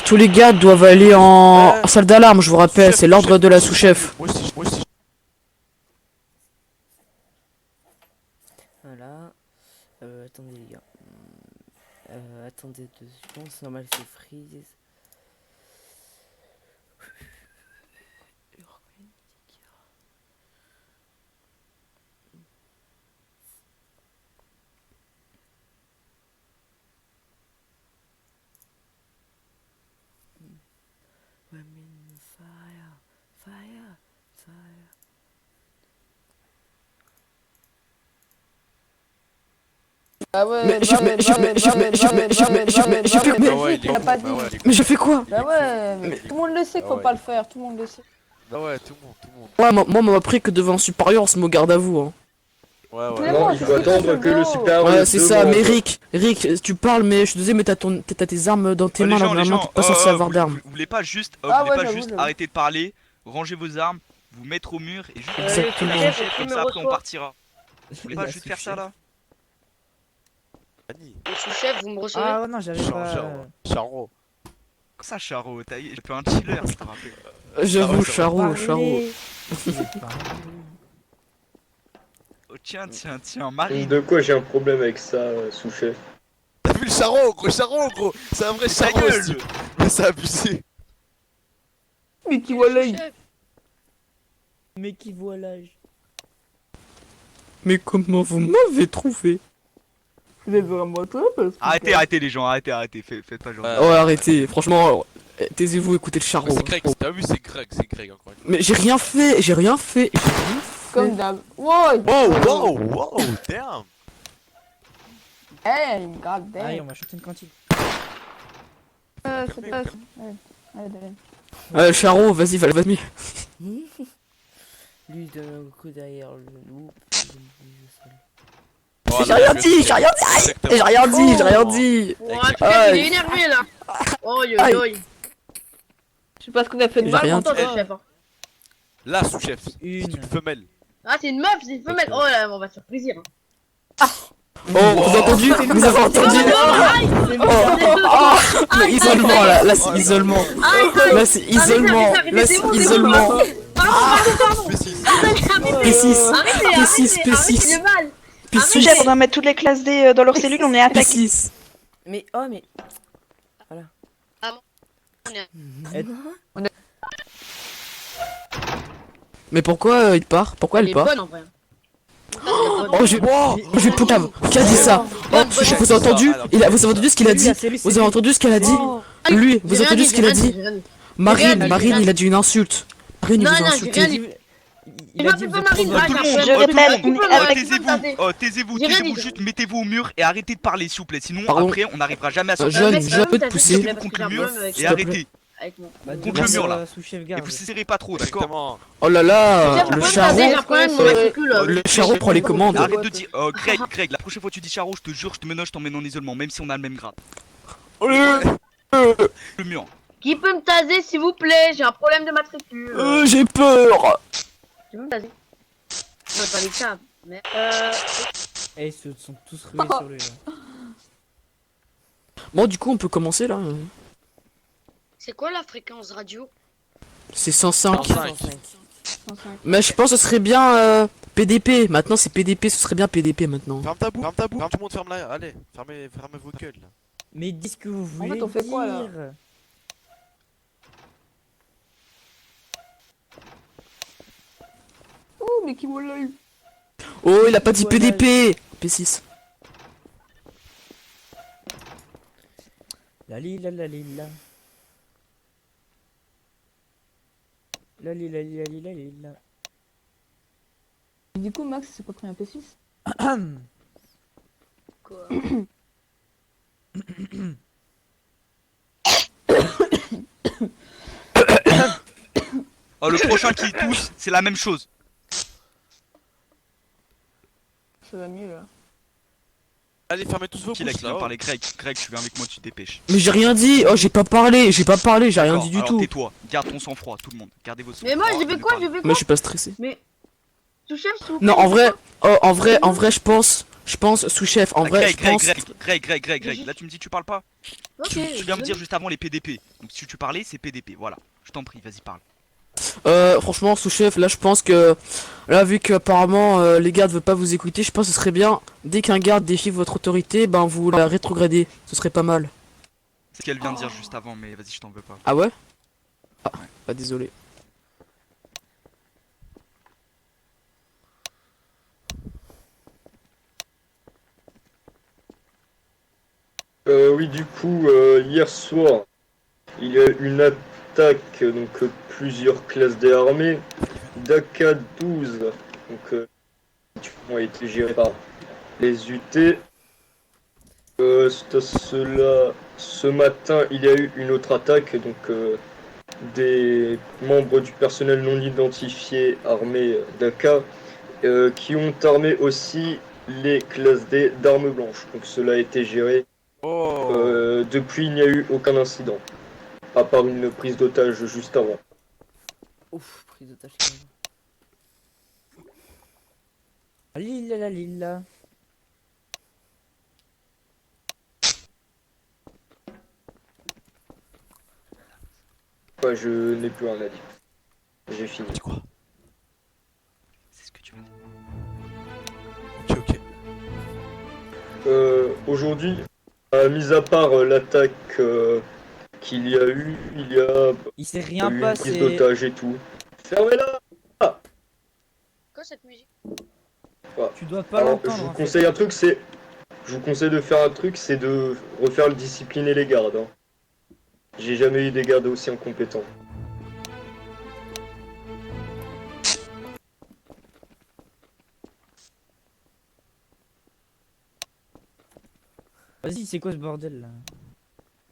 Tous les gardes doivent aller en salle d'alarme, je vous rappelle, c'est l'ordre de la sous-chef. Moi aussi. Voilà. Attendez les gars. Attendez 2 secondes, c'est normal c'est freeze. Ah ouais, Mais je fais quoi? Bah ouais, mais tout le monde le sait qu'il faut pas le faire, tout le monde le sait. Bah ouais, tout le monde. Ouais, moi on m'a appris que devant un supérieur on se met au garde à vous. Hein. Ouais. Non, il faut attendre que le supérieur. Ouais, c'est ça, mais Rick, tu parles, mais je te disais, mais t'as tes armes dans tes mains, là, normalement, t'es pas censé avoir d'armes. Vous voulez pas juste, j'avoue. arrêter de parler, ranger vos armes, vous mettre au mur et juste Exactement. comme ça après on partira. Vous voulez pas juste faire ça là? Le sous-chef, vous me recevez? Ah ouais, non, j'arrive pas. Charo. Ça, Charo, j'ai fait un chiller, je te rappelle. J'avoue, Charo. Oh, tiens, Marie. De quoi j'ai un problème avec ça, sous-chef? T'as vu le Charo, gros? C'est un vrai Charo, mais c'est abusé. Mais qui voit l'œil? Mais qui voit l'âge? Mais comment vous m'avez trouvé? Vous êtes vraiment toi parce que... Arrêtez les gens, arrêtez, faites pas genre. Ouais, arrêtez, franchement, taisez-vous, écoutez le Charo. C'est Greg, t'as vu, c'est Greg encore une fois. Mais j'ai rien fait. Comme d'hab. Wow. Wow, damn. Hey, god damn. Allez, on va shooter une cantine. C'est pas... Allez. Charo, vas-y, vas-y. Lui il donne un coup derrière le loup. J'ai rien dit, j'ai rien dit, j'ai rien dit, j'ai rien dit. Il est énervé là. Oh yo. Je sais pas ce qu'on a fait de J'ai Mal rien pour toi, dit. le chef. Hein. Là, sous-chef, c'est Une. une femelle. Ah, c'est une meuf, c'est une femelle. Oh là, on va se faire plaisir. Hein. Oh, vous avez entendu? Vous avez entendu? Le isolement là c'est isolement. Là c'est isolement. Là c'est isolement. P6. P6. P6. P6. Chef, on doit mettre toutes les classes D dans leur cellule, on est attaqué. P6. Mais oh mais. Voilà. Mais pourquoi il part? Pourquoi elle part? bonne en vrai. Oh, j'ai Poucave. Qui a dit ça? Oh, vous avez entendu? Vous avez entendu ce qu'il a dit? Vous avez entendu ce qu'elle a dit? Lui, vous avez entendu ce qu'il a dit? Marine, il a dit une insulte. Marine, il vous a insulté. Il a dit vous êtes trop bonne. Taisez-vous, juste mettez-vous au mur et arrêtez de parler s'il vous plaît, sinon Pardon. après on n'arrivera jamais à sortir. Jeune, j'ai un peu de pousser. Contre le mur S'il et te arrêtez. Bah, Contre le mur là. Sous-chef Et garde. vous serrez pas trop, d'accord? Oh là là, le charron. Le Le charron prend les commandes. Arrête de dire. Greg, la prochaine fois que tu dis Charo, je te jure, je te menote, je t'emmène en isolement, même si on a le même grade. Le mur. Qui peut me taser s'il vous plaît? J'ai un problème de matricule. J'ai peur. Tu peux me taser? Non, pas les câbles. Mais Et ils se sont tous rués sur lui là. Bon, du coup, on peut commencer là. C'est quoi la fréquence radio? C'est 105. Mais je pense que ce serait bien PDP. Maintenant, c'est PDP, ce serait bien PDP maintenant. Ferme ta bouche, tout le monde ferme là. Allez, fermez vos gueules là. Mais dis ce que vous voulez. En fait, on fait quoi là? dire. Oh, mais qui me l'a eu? Oh, il a pas dit PDP. P6. La lila la lila. La lila lila lila lila. Du coup, Max, c'est pas pris un P6? Quoi? Oh, le prochain qui tousse, c'est la même chose. Ça va mieux là. Allez, fermez tous vos Qui là bouches qui vient là. parler? Greg, tu viens avec moi, tu te dépêches. Mais j'ai rien dit. Oh, j'ai pas parlé, j'ai rien dit du Alors, tout. tais-toi, garde ton sang-froid, tout le monde. Gardez vos sang-froid. Mais moi, j'ai fait quoi? Mais je suis pas stressé. Mais. Sous-chef, s'il vous plaît. Non, en vrai, je pense, sous-chef, en vrai, je pense. Greg, là tu me dis tu parles pas. Ok, Tu viens me dire juste avant les PDP. Donc si tu parlais, c'est PDP, voilà. Je t'en prie, vas-y, parle. Franchement, sous-chef, là, je pense que, là, vu qu'apparemment les gardes veulent pas vous écouter, je pense que ce serait bien, dès qu'un garde défie votre autorité, ben vous la rétrogradez. Ce serait pas mal. C'est ce qu'elle vient de dire juste avant, mais vas-y, je t'en veux pas. Ah ouais? Ah, bah désolé. Oui, du coup, hier soir, il y a une attaque, donc plusieurs classes des armées, d'AK-12, donc ont été gérées par les UT. Ce matin, il y a eu une autre attaque, donc des membres du personnel non identifié armés d'AK qui ont armé aussi les classes D d'armes blanches. Donc cela a été géré. Depuis, il n'y a eu aucun incident, à part une prise d'otage juste avant. Ouf, prise d'otage. La lila la lila. Ouais, je n'ai plus rien à dire. J'ai fini. Dis quoi? C'est ce que tu veux dire. Ok. Aujourd'hui, mis à part l'attaque qu'il y a eu, il y a Il s'est rien une passé. prise d'otage et tout. Fermez-la! Quoi cette musique? Voilà. Tu dois pas Alors, l'entendre. je vous en fait. conseille un truc, je vous conseille de faire un truc, c'est de refaire le discipliner les gardes. Hein. J'ai jamais eu des gardes aussi incompétents. Vas-y, c'est quoi ce bordel là?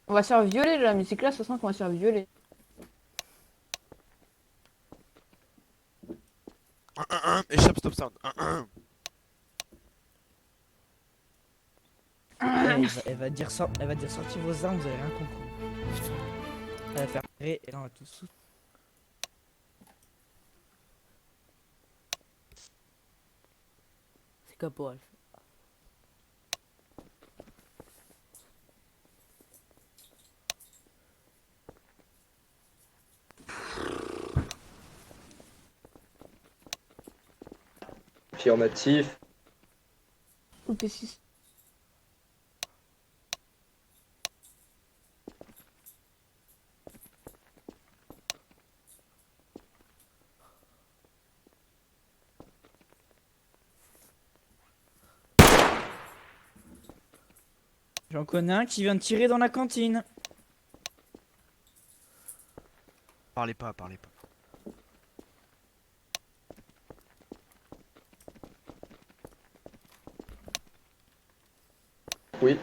On va se faire violer là, mais c'est classe, ça sent qu'on va se faire violer. Échappe, stop sound. Elle va dire sortir vos armes, vous avez rien compris. Elle va faire et là on va tous. C'est caporal. Affirmatif. Ou P6. J'en connais un qui vient de tirer dans la cantine. Parlez pas, parlez pas. Oui.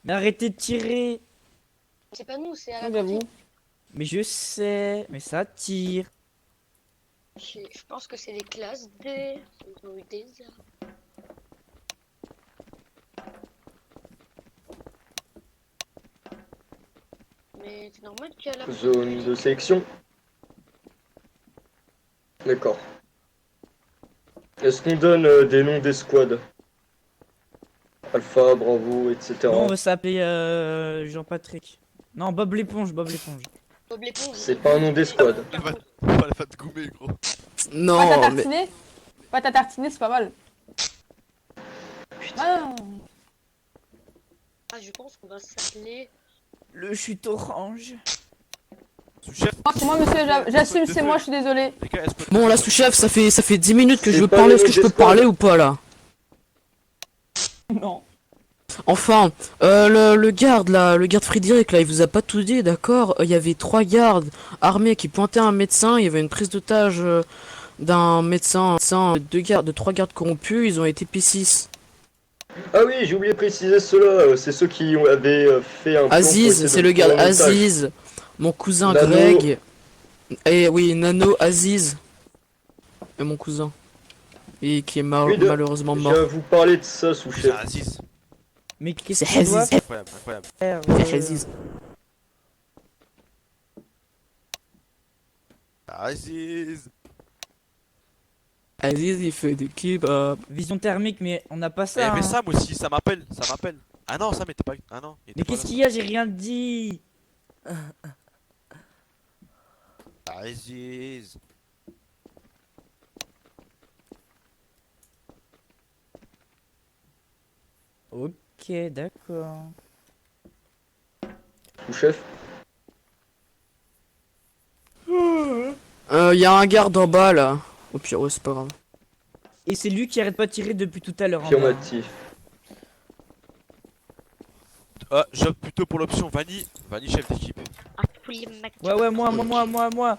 Mais arrêtez de tirer. C'est pas nous, c'est à la cantine. Mais je sais, mais ça tire. Je pense que c'est les classes D. Ils ont eu des armes. Mais c'est normal qu'il y a la Zone de sélection. D'accord. Est-ce qu'on donne des noms des squads? Alpha, Bravo, etc. Non, on va s'appeler Jean-Patrick. Non, Bob l'éponge, Bob l'éponge. Bob l'éponge. C'est pas un nom des squads. Elle va te goumer, gros. Non, pâte à tartiner. Pâte à tartiner, c'est pas mal. Putain. Ah, je pense qu'on va s'appeler le chute orange. C'est moi, monsieur, j'assume, c'est moi, je suis désolé. Bon, là, sous-chef, ça fait 10 minutes que je veux parler. Est-ce que je peux parler ou pas, là? Non. Enfin, le garde, là, le garde Frédéric, là, il vous a pas tout dit, d'accord? Il y avait 3 gardes armés qui pointaient un médecin. Il y avait une prise d'otage d'un médecin, 3 gardes corrompus. Ils ont été P6. Ah oui, j'ai oublié de préciser cela. C'est ceux qui avaient fait un plan Aziz, c'est le garde Aziz. Mon cousin Nano. Greg. Et oui, Nano, Aziz. Et mon cousin. Et qui est malheureusement mort. Je vais vous parler de ça, sous-chef. Mais qu'est-ce C'est qu'on doit Aziz. Incroyable, incroyable. faire C'est Aziz. Aziz. Aziz, il fait des kebabs. Vision thermique, mais on n'a pas ça. Eh, mais hein. Sam aussi, ça m'appelle, ça m'appelle. Ah non, Sam était pas. Ah non. il était Mais pas qu'est-ce là. qu'il y a? J'ai rien dit. Aziz. Ok, d'accord. Sous-chef. Y a un garde en bas, là. Au pire, ouais, c'est pas grave. Et c'est lui qui arrête pas de tirer depuis tout à l'heure. Affirmatif. J'opte plutôt pour l'option Vanny. Vanny, chef d'équipe. Ouais, moi.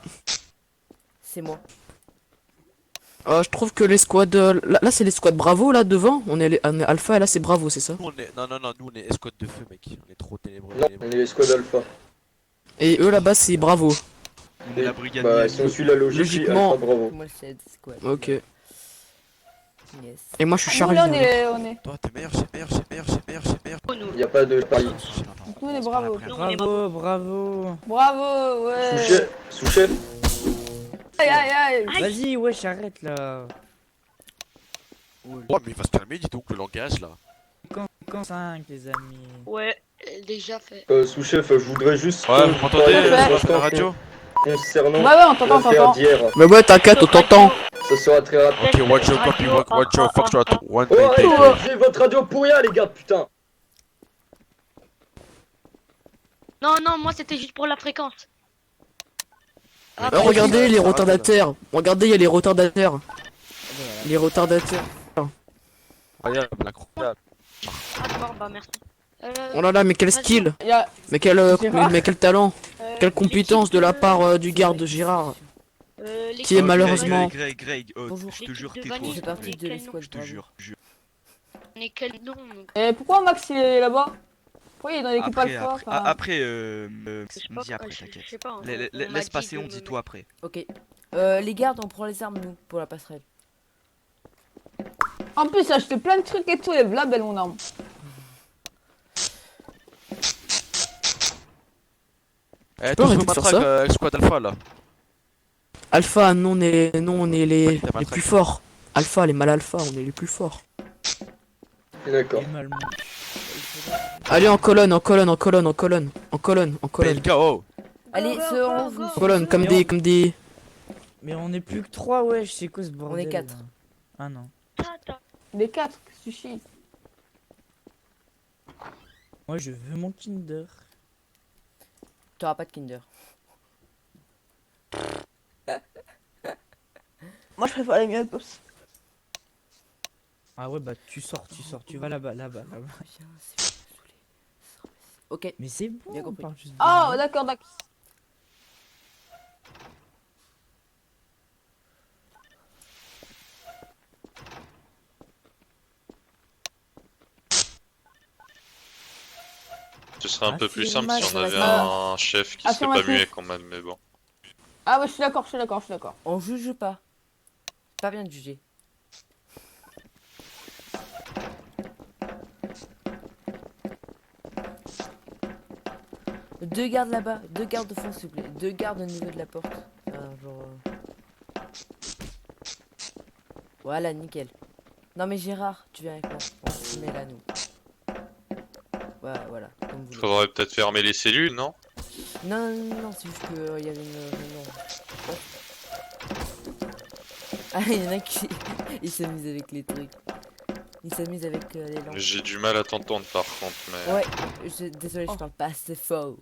C'est moi. Je trouve que les squads... là c'est les squads Bravo, là, devant. On est Alpha, et là, c'est Bravo, c'est ça? Nous, on est... Non, nous, on est escouade de feu, mec. On est trop ténébreux. Non, on est les squads Alpha. Et eux, là-bas, c'est Bravo. On est la brigade. Bah, si on suit la logique, Logiquement. Alpha, Bravo. Moi, c'est squad. Ok. Yes. Et moi, je suis Nous, Charlie. là, on est. Toi, t'es meilleur, c'est meilleur. Y a pas de pari. Nous, on est bravo. Bravo, ouais. Sous-chef. Aïe. Vas-y, wesh, arrête là. Oh, mais il va se calmer, dis donc, le langage là. Quand 5, les amis. Ouais, déjà fait. Sous-chef, je voudrais juste. Ouais, vous m'entendez sur la radio? concernant Ouais, on t'entend, l'affaire t'entend. d'hier. Mais ouais, t'inquiète, on t'entend. Ce sera très rapide. Ok, watch your copy, watch your foxtrot. One Oh, day. arrêtez votre radio pour rien, les gars, putain. Non, non, moi c'était juste pour la fréquence. Ah, Oh, regardez les retardataires. Regardez, il y a les retardataires. Les retardataires. Regarde, l'incroyable. D'accord, bah merci. Oh là là, mais quel skill. Il y a... Mais quel talent. Quelle compétence de la part du garde Gérard. Qui est malheureusement... Greg, je te jure, tais-toi. C'est parti de l'escouade. Je te jure. On est quel nom? Et pourquoi Max il est là-bas? Pourquoi il est dans l'équipe alpha? Après, tu me dis après, t'inquiète. Je sais pas, hein. Laisse passer, on dit toi après. Ok. Les gardes, on prend les armes, nous, pour la passerelle. En plus, j'ai acheté plein de trucs et tout, et là, belle mon arme. Eh, peux tu arrêter de faire ça avec squad alpha là. Alpha, non, on est les plus forts. Alpha, les mal alpha, on est les plus forts. D'accord. Allez, en colonne. KO. Allez, ceux en haut, vous. En colonne, comme des... Mais on est plus que 3, ouais, c'est quoi ce bordel? On est 4. Ah non. Des 4, sushi. Moi je veux mon Kinder. T'auras pas de Kinder. Moi je préfère les mieux pops. Ah ouais, bah tu sors, tu vas là-bas. Ok. Mais c'est bon, bien compris. Oh, d'accord. Ce serait un peu plus simple si on avait un chef qui serait pas muet quand même, mais bon. Ah ouais, je suis d'accord. On juge pas. Pas bien de juger. Deux gardes là-bas, deux gardes de fond s'il vous plaît, deux gardes au niveau de la porte. Voilà, nickel. Non mais Gérard, tu viens avec moi. On se met là nous. Voilà, comme vous voulez. Faudrait peut-être fermer les cellules, non? Non, c'est juste que il y avait une... Ah, il y en a qui... il s'amuse avec les trucs. Il s'amuse avec les lampes. J'ai du mal à t'entendre par contre, mais... Ouais, désolé, je parle pas assez fort.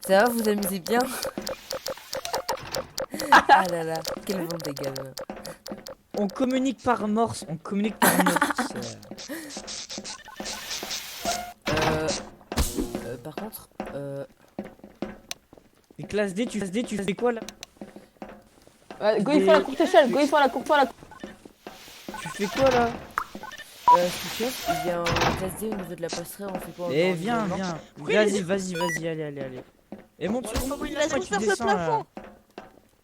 Ça va, vous amusez bien? Ah là là, quel vent des gamins. On communique par morse, Par contre, Les classes D, tu fais quoi là? Go, il faut la courte échelle, Tu fais quoi là? chef, il y a un classe D au niveau de la passerelle, on fait quoi? Eh viens. Vas-y, allez. Et monte sur moi, Il a transpercé le plafond.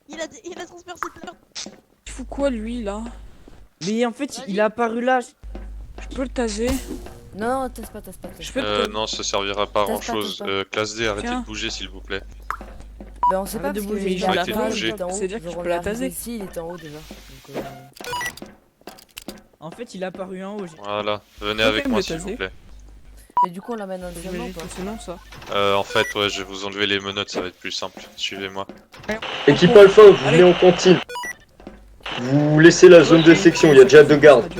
Il a transpercé le plafond. Tu fous quoi lui là? Mais en fait, il est apparu là. Je peux le taser? Non, tasse pas. non, ça servira pas à grand chose. Tasse Classe D, arrêtez Tiens. de bouger s'il vous plaît. Bah on sait pas Arrête de parce bouger, qu'il arrêtez est de en haut, bouger. il est en haut, C'est-à-dire que genre, je peux on l'a la taser. arrivé ici, il était en haut déjà. Donc, En fait, il est apparu en haut. Voilà, venez Ok, avec me moi le s'il vous taser. plaît. Et du coup on l'amène en deuxième ou pas? C'est non ça. En fait, ouais, je vais vous enlever les menottes, ça va être plus simple. Suivez-moi. Équipe Alpha, vous venez en cantine. Vous laissez la zone de section, il y a déjà 2 gardes.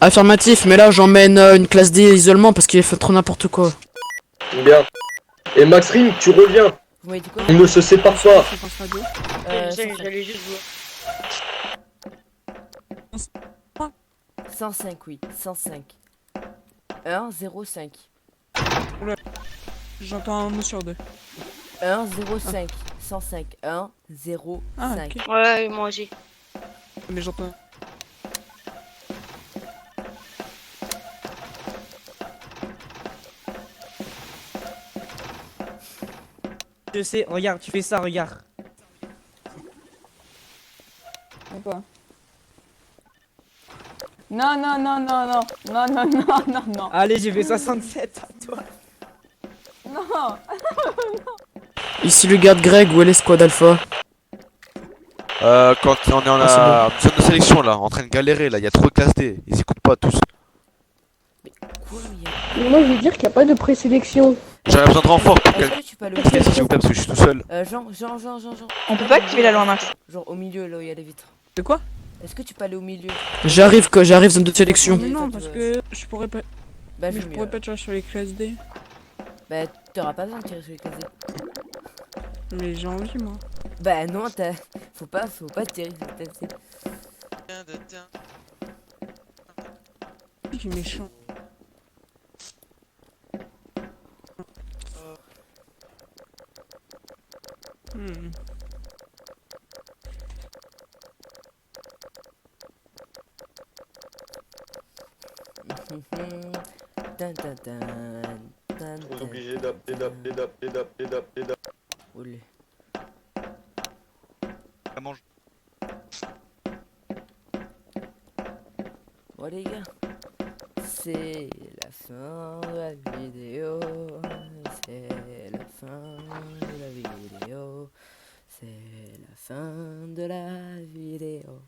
Affirmatif, mais là j'emmène une classe D isolement parce qu'il a fait trop n'importe quoi. Bien. Et Max Ring, tu reviens. Vous m'avez dit quoi? On ne se sépare pas. J'allais juste voir. 105, oui, 105. 1, 0, 5. J'entends un mot sur 2. 1, 0, 5. 105. 1, 0, 5. Ouais, moi aussi. Mais j'entends. Je sais, regarde, tu fais ça, regarde. Quoi? Non. Allez, j'ai fait 67 à toi. Non. Ici le garde Greg, où est l'escouade alpha? Quand on est en la zone de sélection là, en train de galérer là, il y a trop de classe D, ils écoutent pas tous. Moi, je veux dire qu'il n'y a pas de présélection. J'aurais besoin de renfort. Est-ce que tu peux aller au Quelqu'un s'il vous plaît parce que je suis tout seul. Jean. On peut pas activer la loi Max. Genre au milieu, là où il y a les vitres. De quoi? Est-ce que tu peux aller au milieu? J'arrive, zone de sélection. Mais non, parce que je pourrais pas. Bah, Mais je pourrais pas tirer sur les classes D. Bah, t'auras pas besoin de tirer sur les classes D. Mais j'ai envie, moi. Bah, non, faut pas tirer sur les classes D. Qui est méchant. Obligé d'appeler. Olé. Ça mange. Bon les gars, c'est la fin de la vidéo. C'est la fin de la vidéo. C'est la fin de la vidéo.